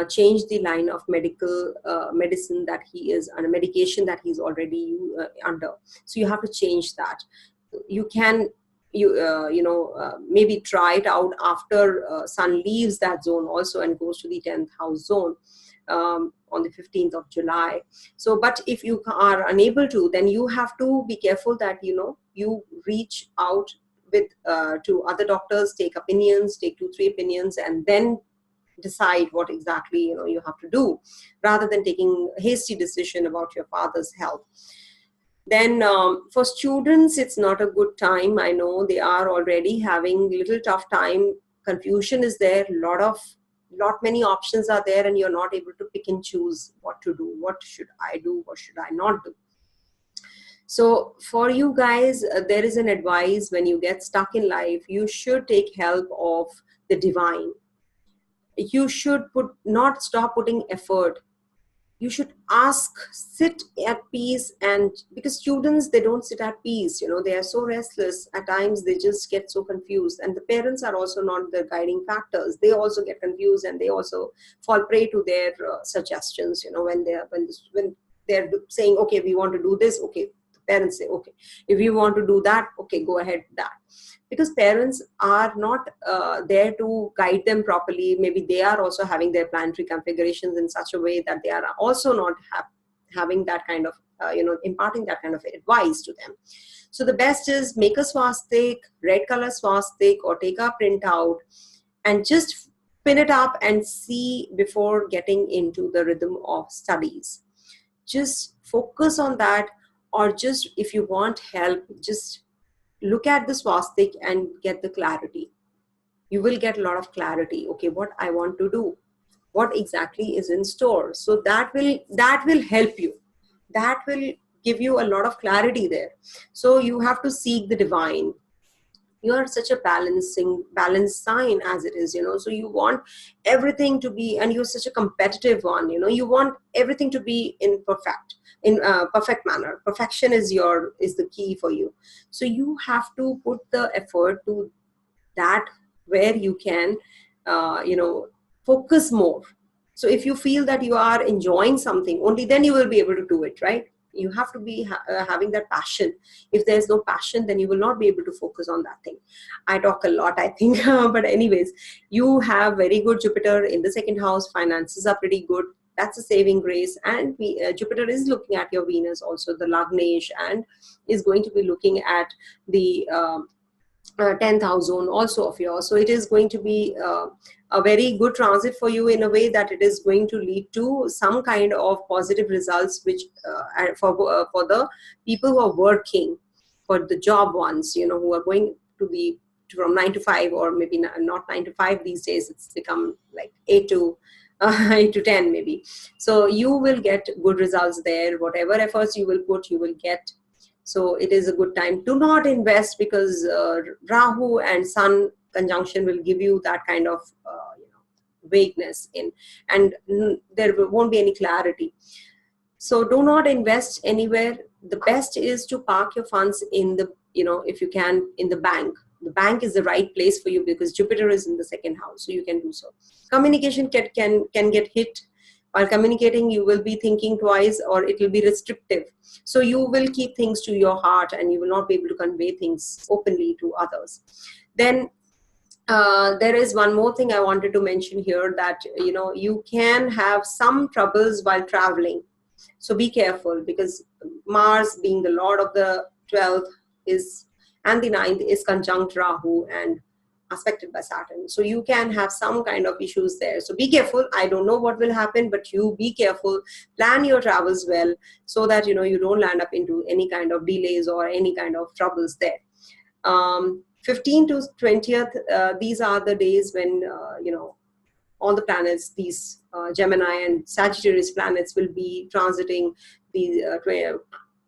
change the line of medicine that he is, and a medication that he's already under. So you have to change that. You can maybe try it out after Sun leaves that zone also and goes to the 10th house zone on the 15th of July. So, but if you are unable to, then you have to be careful that you reach out with to other doctors, take 2-3 opinions, and then decide what exactly you have to do, rather than taking a hasty decision about your father's health. Then for students, it's not a good time. I know they are already having little tough time. Confusion is there. Many options are there, and you're not able to pick and choose what to do. What should I do? What should I not do? So for you guys, there is an advice: when you get stuck in life, you should take help of the divine. You should not stop putting effort. You should sit at peace. And because students, they don't sit at peace, they are so restless at times, they just get so confused, and the parents are also not the guiding factors. They also get confused, and they also fall prey to their suggestions, when they're saying, okay, we want to do this. Okay, the Parents say, okay, if you want to do that, okay, go ahead with that. Because parents are not there to guide them properly. Maybe they are also having their planetary configurations in such a way that they are also not having that kind of, imparting that kind of advice to them. So the best is make a swastik, red color swastik, or take a printout and just pin it up and see before getting into the rhythm of studies. Just focus on that, or just if you want help, just look at the swastik and get the clarity. You will get a lot of clarity. Okay, what I want to do, what exactly is in store. So that will help you. That will give you a lot of clarity there. So you have to seek the divine. You are such a balanced sign as it is, so you want everything to be, and you're such a competitive one, you want everything to be in perfect manner. Perfection is the key for you. So you have to put the effort to that, where you can focus more. So if you feel that you are enjoying something, only then you will be able to do it, right? You have to be having that passion. If there's no passion, then you will not be able to focus on that thing. I talk a lot, I think. But anyways, you have very good Jupiter in the second house. Finances are pretty good. That's a saving grace. And Jupiter is looking at your Venus also, the Lagnesh, and is going to be looking at the 10th house zone also of yours. So it is going to be a very good transit for you, in a way that it is going to lead to some kind of positive results, which for the people who are working, for the job ones, who are going to be from 9 to 5, or maybe not 9 to 5 these days. It's become like 8 to 8 to 10 maybe. So you will get good results there. Whatever efforts you will put, you will get. So it is a good time. Do not invest, because Rahu and Sun conjunction will give you that kind of vagueness in, and there won't be any clarity. So do not invest anywhere. The best is to park your funds in the, if you can, in the bank. The bank is the right place for you, because Jupiter is in the second house, so you can do so. Communication can get hit. While communicating, you will be thinking twice, or it will be restrictive. So you will keep things to your heart, and you will not be able to convey things openly to others. Then there is one more thing I wanted to mention here, that you can have some troubles while traveling. So be careful, because Mars, being the lord of the 12th and the 9th, is conjunct Rahu and aspected by Saturn. So you can have some kind of issues there. So be careful. I don't know what will happen, but you be careful. Plan your travels well, so that you don't land up into any kind of delays or any kind of troubles there. 15th to 20th, these are the days when all the planets, these Gemini and Sagittarius planets, will be transiting the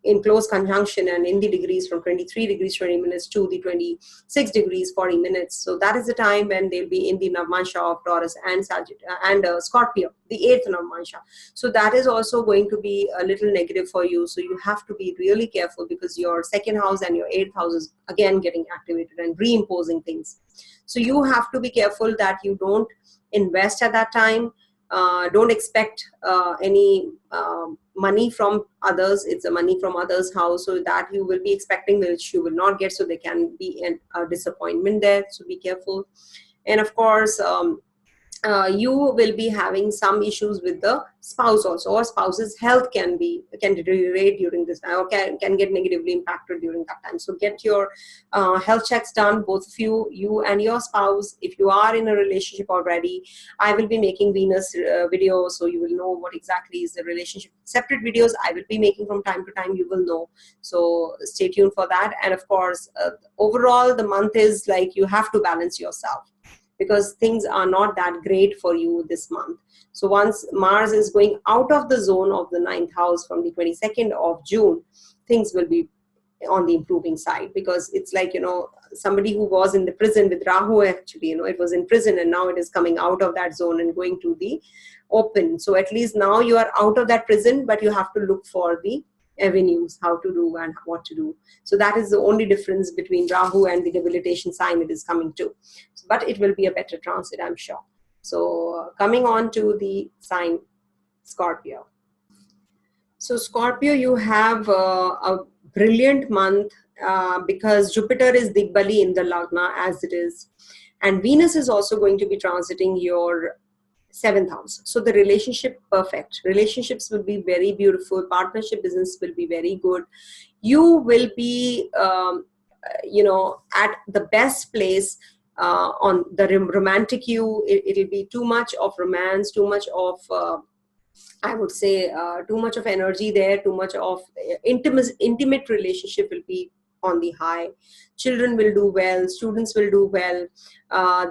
in close conjunction and in the degrees from 23 degrees 20 minutes to the 26 degrees 40 minutes. So that is the time when they'll be in the Navmansha of Taurus and Scorpio, the 8th Navmansha. So that is also going to be a little negative for you. So you have to be really careful, because your second house and your 8th house is again getting activated and reimposing things. So you have to be careful that you don't invest at that time. Don't expect any money from others. It's a money from others' house, so that you will be expecting, which you will not get. So there can be a disappointment there. So be careful. And of course, you will be having some issues with the spouse also, or spouse's health can deteriorate during this time, or can get negatively impacted during that time. So get your health checks done, both of you and your spouse. If you are in a relationship already, I will be making Venus videos, so you will know what exactly is the relationship. Separate videos I will be making from time to time, you will know. So stay tuned for that. And of course, overall the month is like you have to balance yourself, because things are not that great for you this month. So once Mars is going out of the zone of the 9th house from the 22nd of June, things will be on the improving side, because it's like, somebody who was in the prison with Rahu, actually, it was in prison, and now it is coming out of that zone and going to the open. So at least now you are out of that prison, but you have to look for the avenues, how to do and what to do. So that is the only difference between Rahu and the debilitation sign it is coming to. But it will be a better transit, I'm sure. So coming on to the sign Scorpio. So Scorpio, you have a brilliant month because Jupiter is Digbali in the Lagna as it is. And Venus is also going to be transiting your seventh house. So the relationship, perfect. Relationships will be very beautiful. Partnership business will be very good. You will be, at the best place on the romantic you. It'll be too much of romance, too much of I would say too much of energy there, too much of intimate relationship will be on the high. Children will do well, students will do well.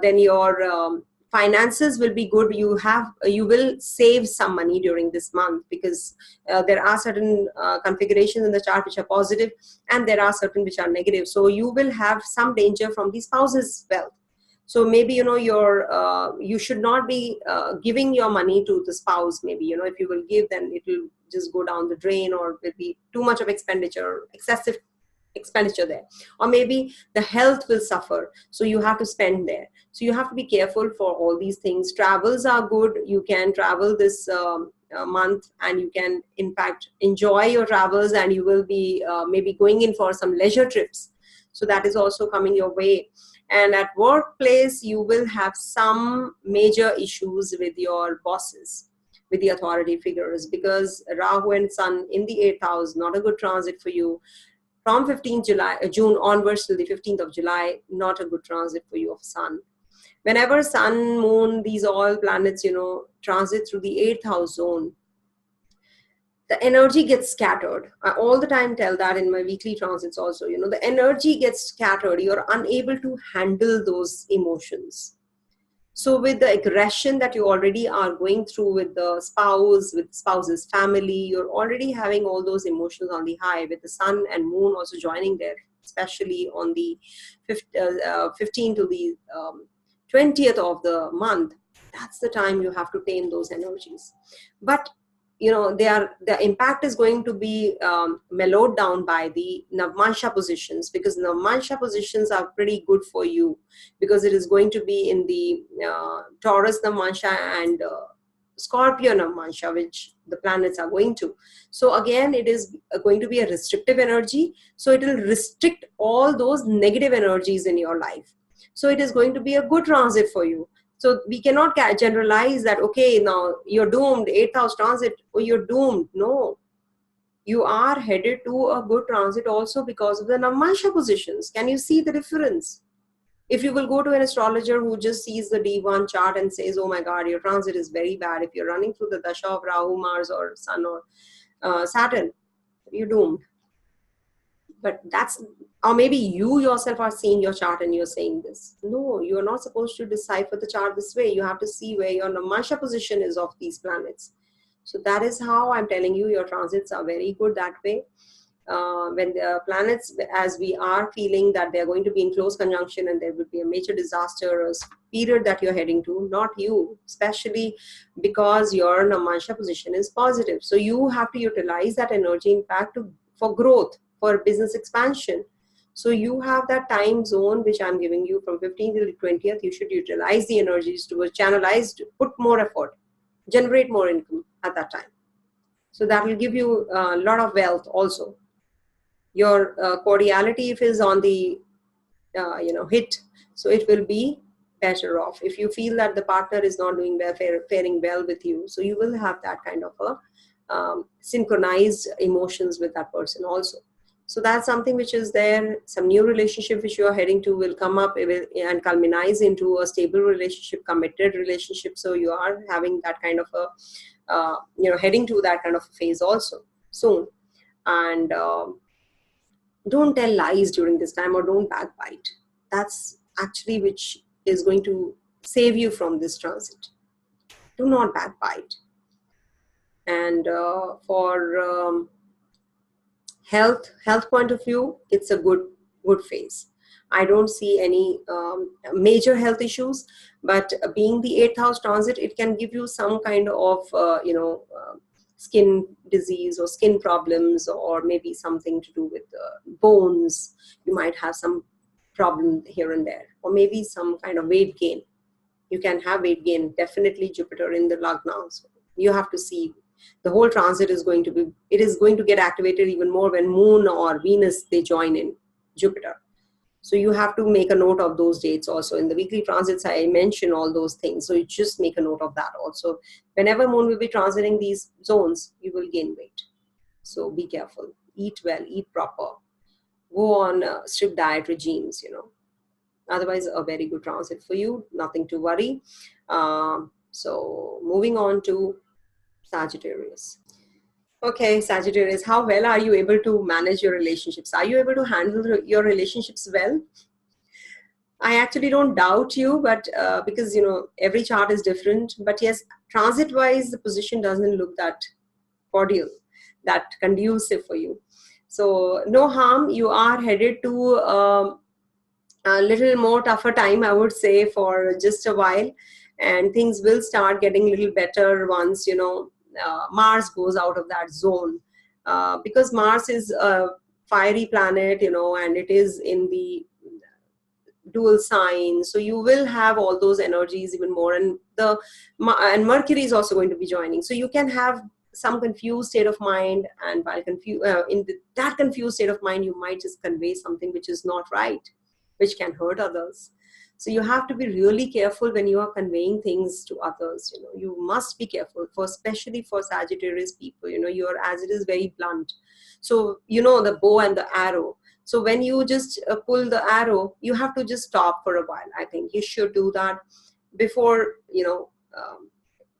Then your finances will be good. You will save some money during this month because there are certain configurations in the chart which are positive, and there are certain which are negative. So you will have some danger from the spouse's wealth. So maybe you should not be giving your money to the spouse. Maybe if you will give, then it will just go down the drain, or will be too much of expenditure, excessive expenditure there. Or maybe the health will suffer, so you have to spend there. So you have to be careful for all these things. Travels are good. You can travel this month, and you can in fact enjoy your travels, and you will be maybe going in for some leisure trips. So that is also coming your way. And at workplace, you will have some major issues with your bosses, with the authority figures, because Rahu and Sun in the 8th house, not a good transit for you. From 15th June onwards till the 15th of July, not a good transit for you of Sun. Whenever Sun, Moon, these all planets, transit through the 8th house zone, the energy gets scattered. I all the time tell that in my weekly transits also, the energy gets scattered. You're unable to handle those emotions. So with the aggression that you already are going through with the spouse, with spouse's family, you're already having all those emotions on the high, with the Sun and Moon also joining there, especially on the 15th to the 20th of the month. That's the time you have to tame those energies. But the impact is going to be mellowed down by the Navmansha positions, because Navmansha positions are pretty good for you, because it is going to be in the Taurus Navmansha and Scorpio Navmansha, which the planets are going to. So again, it is going to be a restrictive energy. So it will restrict all those negative energies in your life. So it is going to be a good transit for you. So we cannot generalize that, okay, now you're doomed, 8th house transit, or you're doomed. No, you are headed to a good transit also because of the Navmansha positions. Can you see the difference? If you will go to an astrologer who just sees the D1 chart and says, oh my God, your transit is very bad. If you're running through the Dasha of Rahu, Mars, or Sun, or Saturn, you're doomed. But or maybe you yourself are seeing your chart and you're saying this. No, you're not supposed to decipher the chart this way. You have to see where your Navmansha position is of these planets. So that is how I'm telling you your transits are very good that way. When the planets, as we are feeling that they're going to be in close conjunction and there will be a major disaster or period that you're heading to, not you, especially because your Navmansha position is positive. So you have to utilize that energy, in fact, for growth, for business expansion. So you have that time zone which I'm giving you from 15th to the 20th. You should utilize the energies to channelize, to put more effort, generate more income at that time. So that will give you a lot of wealth also. Your cordiality, if is on the hit, so it will be better off. If you feel that the partner is not doing well, faring well with you, so you will have that kind of a synchronized emotions with that person also. So that's something which is there. Some new relationship which you are heading to will come up and culminate into a stable relationship, committed relationship. So you are having that kind of a, heading to that kind of a phase also soon. And don't tell lies during this time, or don't backbite. That's actually which is going to save you from this transit. Do not backbite. And for health point of view, it's a good phase. I don't see any major health issues, but being the 8th house transit, it can give you some kind of skin disease or skin problems, or maybe something to do with bones. You might have some problem here and there, or maybe some kind of weight gain. You can have weight gain, definitely Jupiter in the Lagna. So you have to see The whole transit is going to be, it is going to get activated even more when Moon or Venus, they join in Jupiter. So you have to make a note of those dates also. In the weekly transits, I mention all those things. So you just make a note of that also. Whenever Moon will be transiting these zones, you will gain weight. So be careful. Eat well, eat proper. Go on strict diet regimes, Otherwise, a very good transit for you. Nothing to worry. So moving on to Sagittarius. Okay, Sagittarius, how well are you able to manage your relationships? Are you able to handle your relationships well? I actually don't doubt you, but because, every chart is different. But yes, transit-wise, the position doesn't look that cordial, that conducive for you. So no harm. You are headed to a little more tougher time, I would say, for just a while. And things will start getting a little better once, Mars goes out of that zone. Because Mars is a fiery planet, and it is in the dual sign, so you will have all those energies even more, and Mercury is also going to be joining, so you can have some confused state of mind, and while that confused state of mind, you might just convey something which is not right, which can hurt others. So you have to be really careful when you are conveying things to others. You must be careful, especially for Sagittarius people. Your as it is very blunt, so the bow and the arrow. So when you just pull the arrow, you have to just stop for a while. I think you should do that before,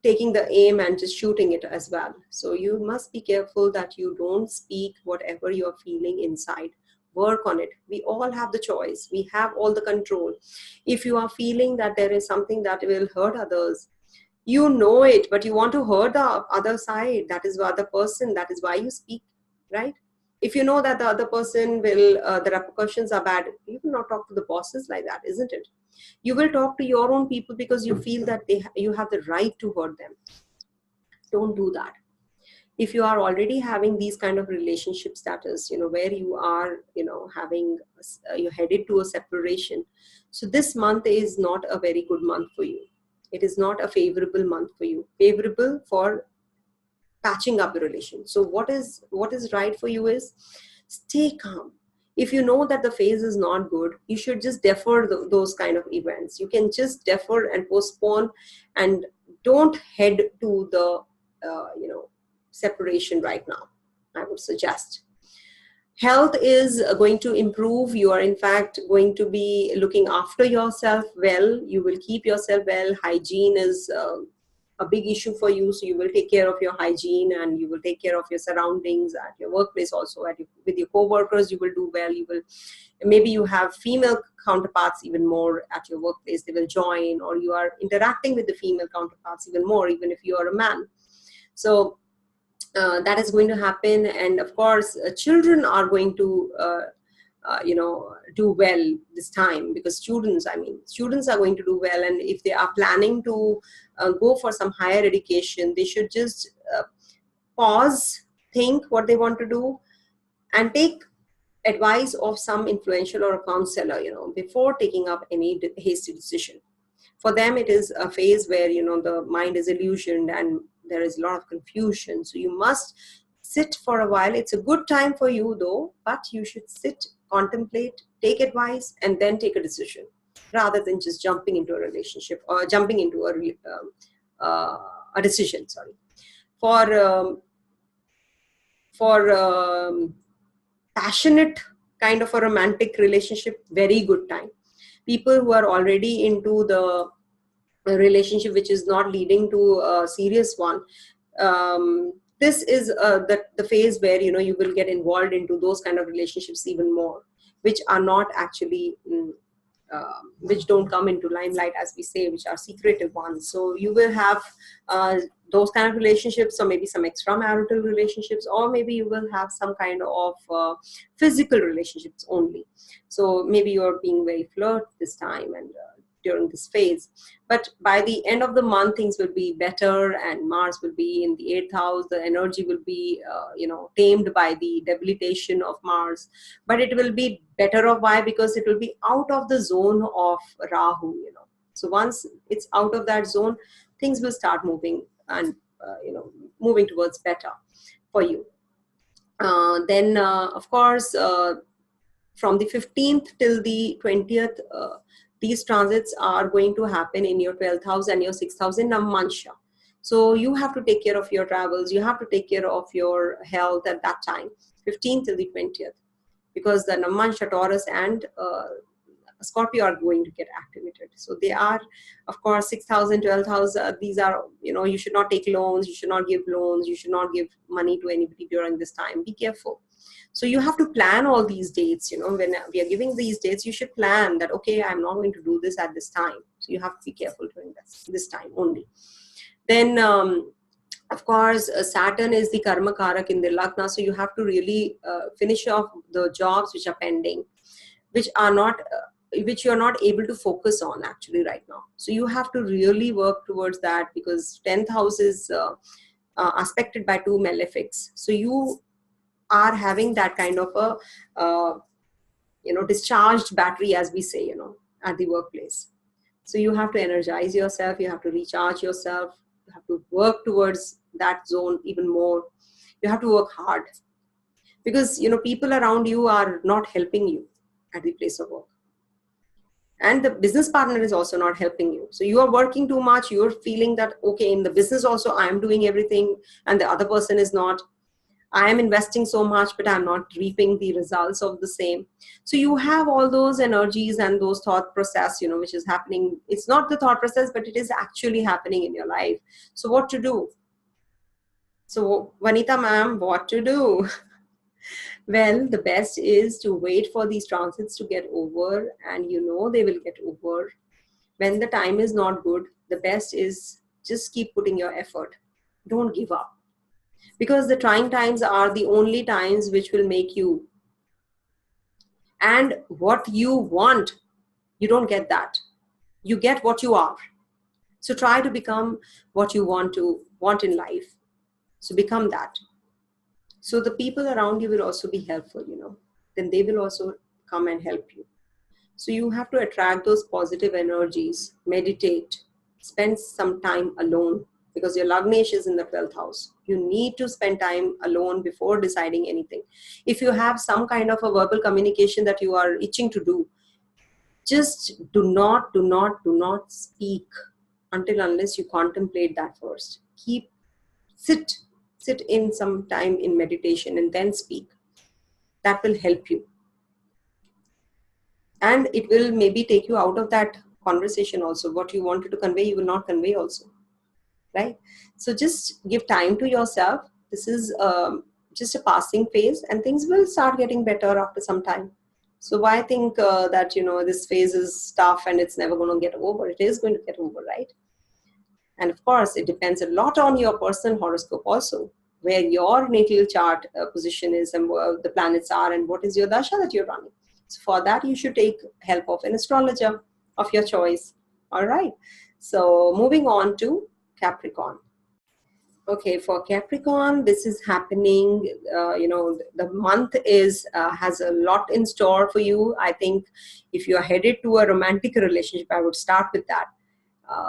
taking the aim and just shooting it as well. So you must be careful that you don't speak whatever you're feeling inside. Work on it. We all have the choice. We have all the control. If you are feeling that there is something that will hurt others, you know it, but you want to hurt the other side. That is the other person. That is why you speak, right? If you know that the other person will, the repercussions are bad, you will not talk to the bosses like that, isn't it? You will talk to your own people because you feel that you have the right to hurt them. Don't do that. If you are already having these kind of relationship status, where you are, having, you're headed to a separation. So this month is not a very good month for you. It is not a favorable month for you. Favorable for patching up the relation. So what is right for you is stay calm. If you know that the phase is not good, you should just defer those kind of events. You can just defer and postpone, and don't head to the separation right now, I would suggest. Health is going to improve. You are in fact going to be looking after yourself well. You will keep yourself well. Hygiene is a big issue for you, so you will take care of your hygiene, and you will take care of your surroundings at your workplace also. With your co-workers, you will do well. Maybe you have female counterparts even more at your workplace. They will join, or you are interacting with the female counterparts even more, even if you are a man. So that is going to happen. And of course, children are going to do well this time, because students are going to do well. And if they are planning to go for some higher education, they should just pause, think what they want to do, and take advice of some influential or a counselor, before taking up any hasty decision. For them, it is a phase where, the mind is illusioned and there is a lot of confusion. So you must sit for a while. It's a good time for you though, but you should sit, contemplate, take advice, and then take a decision, rather than just jumping into a relationship or jumping into a decision. Sorry. For passionate kind of a romantic relationship, very good time. People who are already into the relationship which is not leading to a serious one, this is the phase where you will get involved into those kind of relationships even more, which are not actually which don't come into limelight, as we say, which are secretive ones. So you will have those kind of relationships, or maybe some extramarital relationships, or maybe you will have some kind of physical relationships only. So maybe you're being very flirt this time and during this phase, but by the end of the month things will be better, and Mars will be in the 8th house. The energy will be tamed by the debilitation of Mars, but it will be better of why, because it will be out of the zone of Rahu. So once it's out of that zone, things will start moving, and moving towards better for you. Then, of course, from the 15th till the 20th, these transits are going to happen in your 12th house and your 6th house in Namansha. So you have to take care of your travels. You have to take care of your health at that time, 15th till the 20th, because the Namansha, Taurus, and Scorpio are going to get activated. So they are, of course, 6,000, 12,000. These are, you should not take loans. You should not give loans. You should not give money to anybody during this time. Be careful. So you have to plan all these dates. When we are giving these dates, you should plan that, okay, I'm not going to do this at this time. So you have to be careful during this time only. Then, of course, Saturn is the Karma Karak in the Lagna. So you have to really finish off the jobs which are pending, which you're not able to focus on actually right now. So you have to really work towards that, because 10th house is aspected by 2 malefics. So you are having that kind of a discharged battery, as we say, at the workplace. So you have to energize yourself, you have to recharge yourself, you have to work towards that zone even more. You have to work hard, because people around you are not helping you at the place of work, and the business partner is also not helping you. So you are working too much. You're feeling that, okay, in the business also I am doing everything and the other person is not. I am investing so much, but I'm not reaping the results of the same. So you have all those energies and those thought process, which is happening. It's not the thought process, but it is actually happening in your life. So what to do? So Vanita ma'am, what to do? Well, the best is to wait for these transits to get over, and they will get over. When the time is not good, the best is just keep putting your effort. Don't give up. Because the trying times are the only times which will make you. And what you want, you don't get that. You get what you are. So try to become what you want in life. So become that. So the people around you will also be helpful, Then they will also come and help you. So you have to attract those positive energies, meditate, spend some time alone, because your Lagnesh is in the 12th house. You need to spend time alone before deciding anything. If you have some kind of a verbal communication that you are itching to do, just do not speak unless you contemplate that first. Sit in some time in meditation and then speak. That will help you. And it will maybe take you out of that conversation also. What you wanted to convey, you will not convey also. Right? So just give time to yourself. This is just a passing phase, and things will start getting better after some time. So why think that, this phase is tough and it's never going to get over? It is going to get over, right? And of course, it depends a lot on your personal horoscope also, where your natal chart position is and where the planets are and what is your dasha that you're running. So for that, you should take help of an astrologer of your choice. All right. So moving on to Capricorn. Okay, for Capricorn, this is happening, the month has a lot in store for you. I think if you are headed to a romantic relationship, I would start with that.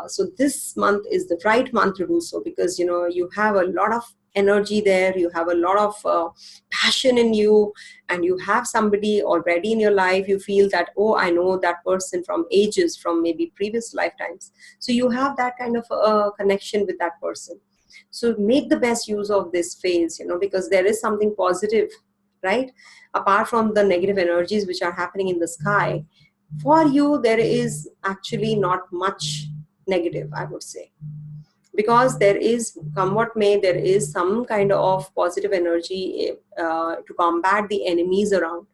So this month is the right month to do so, because, you have a lot of energy there. You have a lot of passion in you, and you have somebody already in your life. You feel that, oh, I know that person from ages, from maybe previous lifetimes. So you have that kind of a connection with that person. So make the best use of this phase, because there is something positive, right? Apart from the negative energies which are happening in the sky, for you, there is actually not much negative, I would say. Because there is, come what may, there is some kind of positive energy to combat the enemies around.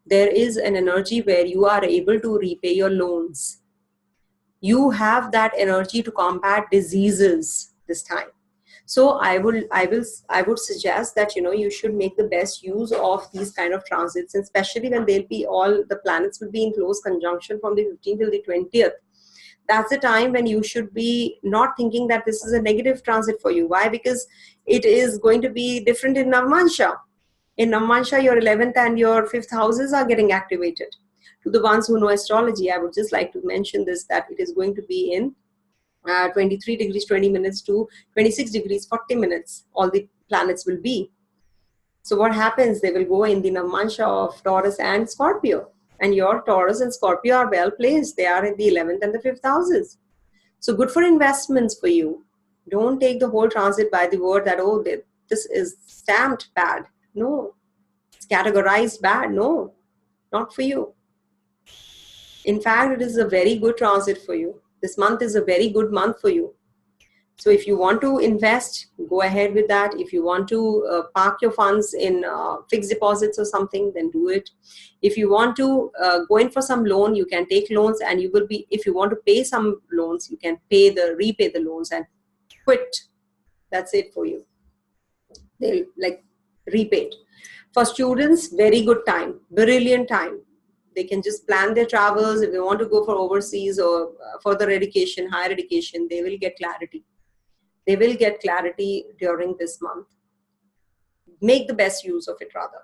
There is an energy where you are able to repay your loans. You have that energy to combat diseases this time. So I would suggest that, you should make the best use of these kind of transits, and especially when the planets will be in close conjunction from the 15th till the 20th. That's the time when you should be not thinking that this is a negative transit for you. Why? Because it is going to be different in Navmansha. In Navmansha, your 11th and your 5th houses are getting activated. To the ones who know astrology, I would just like to mention this, that it is going to be in 23 degrees 20 minutes to 26 degrees 40 minutes, all the planets will be. So what happens? They will go in the Namansha of Taurus and Scorpio. And your Taurus and Scorpio are well placed. They are in the 11th and the 5th houses. So good for investments for you. Don't take the whole transit by the word that, oh, this is stamped bad. No. It's categorized bad. No, not for you. In fact, it is a very good transit for you. This month is a very good month for you. So if you want to invest, go ahead with that. If you want to park your funds in fixed deposits or something, then do it. If you want to go in for some loan, you can take loans, and you will be, if you want to pay some loans, you can repay the loans and quit. That's it for you. They'll like repay it. For students, very good time, brilliant time. They can just plan their travels. If they want to go for overseas or further education, higher education, they will get clarity. They will get clarity during this month. Make the best use of it rather.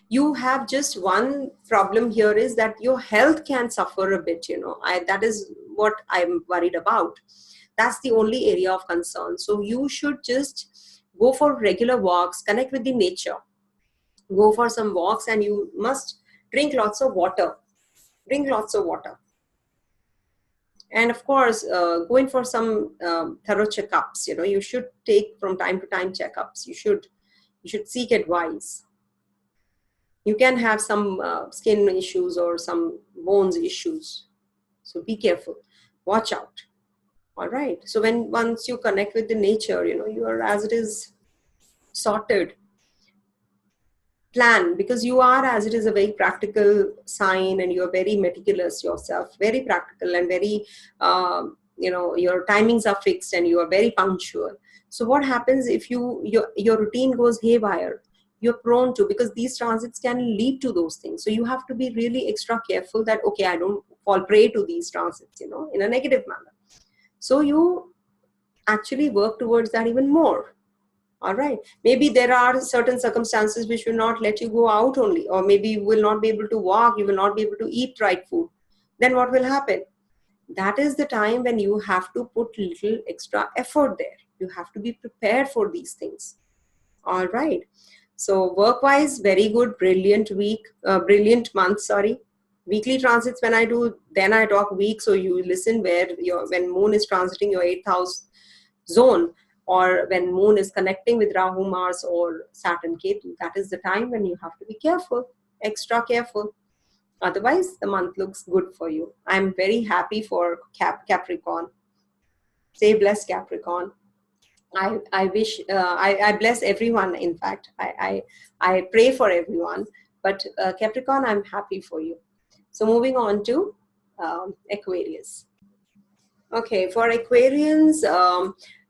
You have just one problem here is that your health can suffer a bit, that is what I'm worried about. That's the only area of concern. So you should just go for regular walks, connect with the nature, go for some walks, and you must drink lots of water. Drink lots of water. And of course, going for some thorough checkups. You should take from time to time checkups. You should seek advice. You can have some skin issues or some bones issues. So be careful. Watch out. All right. So once you connect with the nature, you are as it is sorted. Plan, because you are as it is a very practical sign, and you are very meticulous yourself, very practical, and very your timings are fixed, and you are very punctual. So what happens if your routine goes haywire? You're prone to, because these transits can lead to those things. So you have to be really extra careful that, okay, I don't fall prey to these transits, in a negative manner. So you actually work towards that even more. All right. Maybe there are certain circumstances which will not let you go out only, or maybe you will not be able to walk, you will not be able to eat right food. Then what will happen? That is the time when you have to put little extra effort there. You have to be prepared for these things. All right. So work-wise, very good, brilliant brilliant month, sorry. Weekly transits, when I do, then I talk week. So you listen when moon is transiting your 8th house zone, or when moon is connecting with Rahu, Mars, or Saturn, Ketu, that is the time when you have to be careful, extra careful. Otherwise, the month looks good for you. I'm very happy for Capricorn. Say bless Capricorn. I wish, I bless everyone. In fact, I pray for everyone. But Capricorn, I'm happy for you. So moving on to Aquarius. Okay, for Aquarians,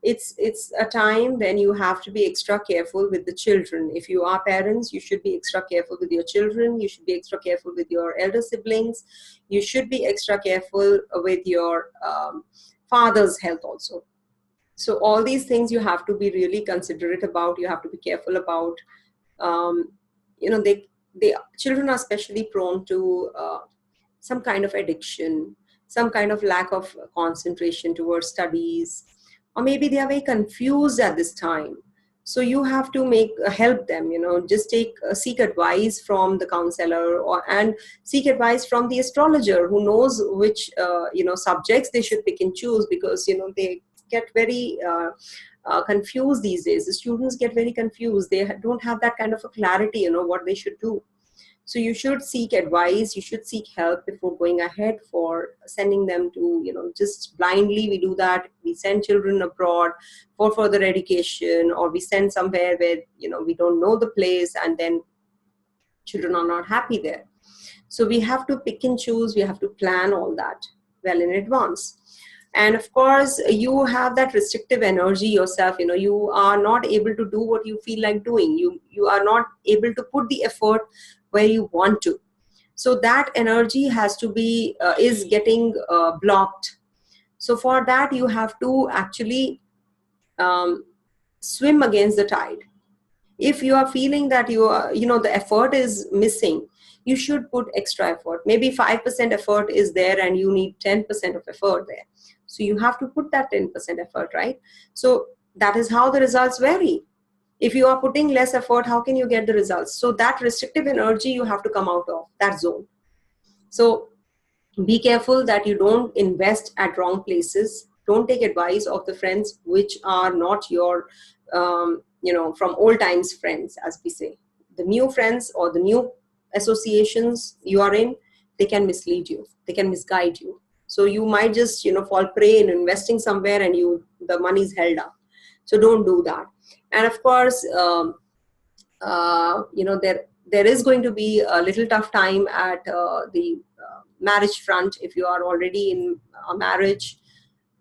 it's a time when you have to be extra careful with the children. If you are parents, you should be extra careful with your children. You should be extra careful with your elder siblings. You should be extra careful with your father's health also. So all these things you have to be really considerate about. You have to be careful about. Children are especially prone to some kind of addiction, some kind of lack of concentration towards studies, or maybe they are very confused at this time. So you have to help them, just seek advice from the counselor, and seek advice from the astrologer who knows which, subjects they should pick and choose, because, they get very confused these days. The students get very confused. They don't have that kind of a clarity, what they should do. So you should seek advice, you should seek help before going ahead for sending them to, just blindly we do that. We send children abroad for further education, or we send somewhere where, we don't know the place, and then children are not happy there. So we have to pick and choose, we have to plan all that well in advance. And of course, you have that restrictive energy yourself. You are not able to do what you feel like doing. You are not able to put the effort where you want to. So that energy has to be, is getting blocked. So for that, you have to actually swim against the tide. If you are feeling that the effort is missing, you should put extra effort. Maybe 5% effort is there and you need 10% of effort there. So you have to put that 10% effort, right? So that is how the results vary. If you are putting less effort, how can you get the results? So that restrictive energy, you have to come out of that zone. So be careful that you don't invest at wrong places. Don't take advice of the friends which are not your, from old times friends, as we say. The new friends or the new associations you are in, they can mislead you. They can misguide you. So you might just, fall prey in investing somewhere and the money is held up. So don't do that. And of course, there is going to be a little tough time at the marriage front. If you are already in a marriage,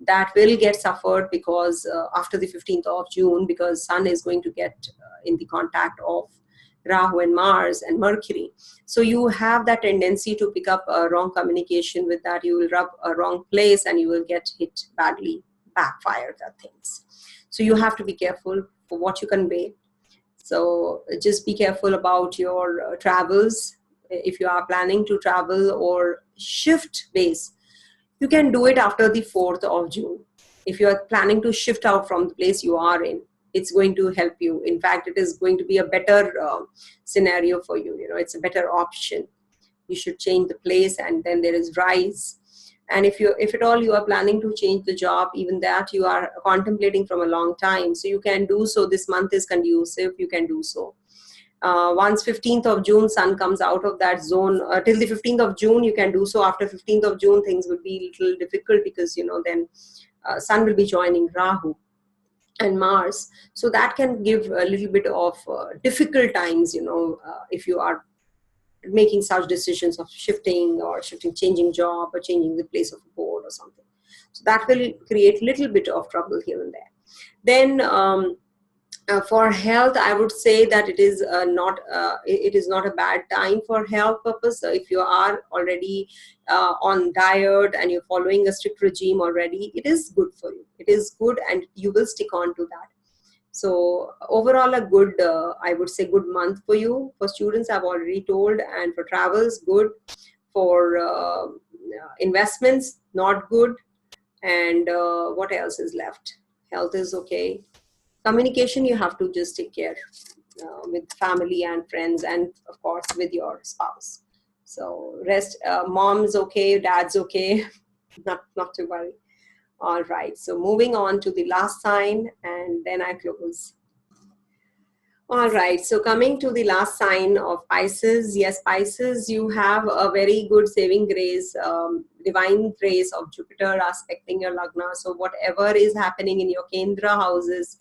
that will get suffered because after the 15th of June, because Sun is going to get in the contact of Rahu and Mars and Mercury. So you have that tendency to pick up a wrong communication with that. You will rub a wrong place and you will get hit badly, backfired at things. So you have to be careful for what you convey. So just be careful about your travels. If you are planning to travel or shift base, you can do it after the 4th of June. If you are planning to shift out from the place you are in, it's going to help you. In fact, it is going to be a better scenario for you. It's a better option. You should change the place, and then there is rise. And if at all you are planning to change the job, even that you are contemplating from a long time, so you can do so. This month is conducive. You can do so. Once 15th of June, Sun comes out of that zone. Till the 15th of June, you can do so. After 15th of June, things will be a little difficult because, then Sun will be joining Rahu and Mars. So that can give a little bit of difficult times, if you are making such decisions of changing job or changing the place of abode or something. So that will create a little bit of trouble here and there. Then for health, I would say that it is not a bad time for health purpose. So if you are already on diet and you're following a strict regime already, it is good for you. It is good and you will stick on to that. So overall, a good, I would say, good month for you. For students, I've already told, and for travels, good. For investments, not good. And what else is left? Health is okay. Communication, you have to just take care with family and friends, and of course with your spouse. So rest, mom's okay, dad's okay, not to worry. All right, so moving on to the last sign, and then I close. All right, so coming to the last sign of Pisces. Yes, Pisces, you have a very good saving grace, divine grace of Jupiter aspecting your Lagna. So whatever is happening in your Kendra houses,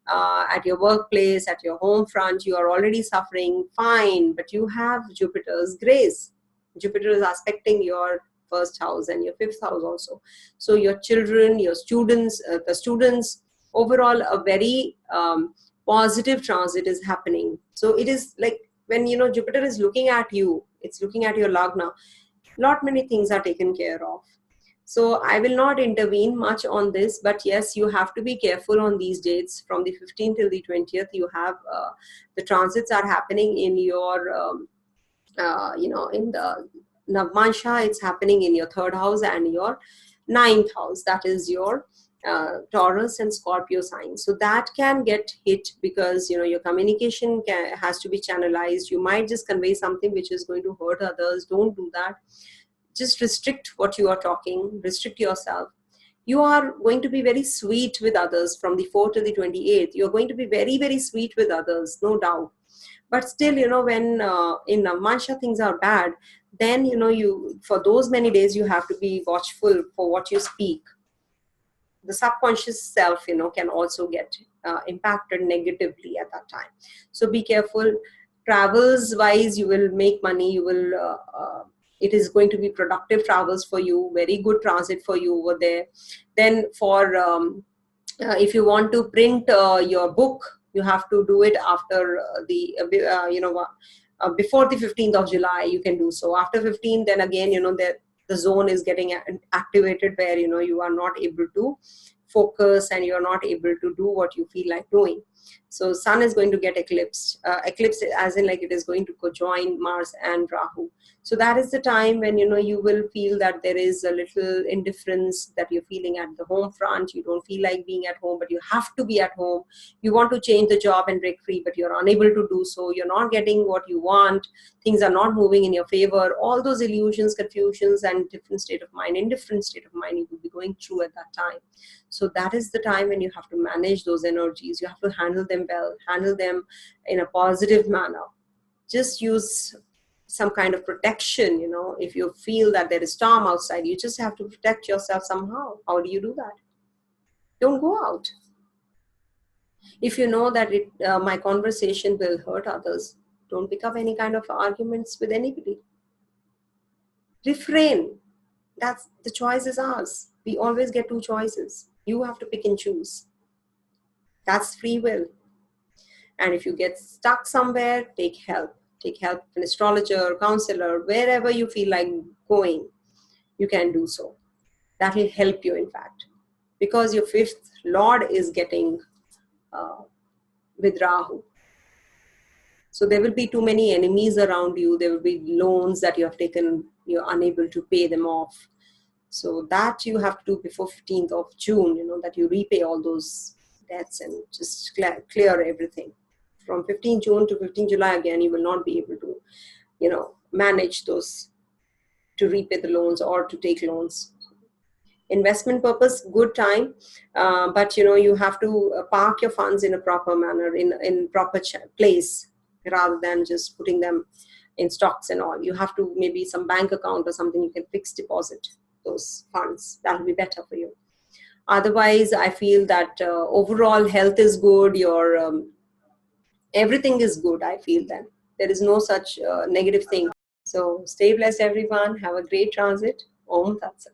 at your workplace, at your home front, you are already suffering, fine, but you have Jupiter's grace. Jupiter is aspecting your first house and your 5th house also. So your children, your students, the students, overall a very positive transit is happening. So it is like when, Jupiter is looking at you, it's looking at your Lagna, not many things are taken care of. So I will not intervene much on this, but yes, you have to be careful on these dates. From the 15th till the 20th, you have the transits are happening in your, in the Navmansha, it's happening in your 3rd house and your 9th house. That is your Taurus and Scorpio signs. So that can get hit because, your communication has to be channelized. You might just convey something which is going to hurt others. Don't do that. Just restrict what you are talking, restrict yourself. You are going to be very sweet with others from the 4th to the 28th. You're going to be very, very sweet with others, no doubt. But still, when in Navmansha things are bad, then, for those many days, you have to be watchful for what you speak. The subconscious self, can also get impacted negatively at that time. So be careful. Travels wise, you will make money. You will, it is going to be productive travels for you, very good transit for you over there. Then for, if you want to print your book, you have to do it after before the 15th of July, you can do so. After 15th, then again, the zone is getting activated where, you are not able to focus and you're not able to do what you feel like doing. So sun is going to get eclipsed as in like it is going to co-join Mars and Rahu. So that is the time when you will feel that there is a little indifference that you're feeling at the home front. You don't feel like being at home, but you have to be at home. You want to change the job and break free, but you're unable to do so. You're not getting what you want. Things are not moving in your favor. All those illusions, confusions, and indifferent state of mind you will be going through at that time. So that is the time when you have to manage those energies. You have to handle them well, handle them in a positive manner. Just use some kind of protection. If you feel that there is storm outside, you just have to protect yourself somehow. How do you do that? Don't go out. If you know that my conversation will hurt others, don't pick up any kind of arguments with anybody. Refrain. That's the choice is ours. We always get two choices. You have to pick and choose. That's free will. And if you get stuck somewhere, take help. Take help from an astrologer, counselor, wherever you feel like going, you can do so. That will help you, in fact, because your fifth lord is getting with Rahu. So there will be too many enemies around you. There will be loans that you have taken, you're unable to pay them off. So that you have to do before 15th of June, that you repay all those debts and just clear everything. From 15 June to 15 July, again, you will not be able to, manage those, to repay the loans or to take loans. Investment purpose, good time, but you have to park your funds in a proper manner, in proper place, rather than just putting them in stocks and all. You have to maybe some bank account or something you can fix deposit those funds. That will be better for you. Otherwise, I feel that overall health is good. Your everything is good. I feel that there is no such negative thing. So stay blessed, everyone. Have a great transit. Om Tat Sat.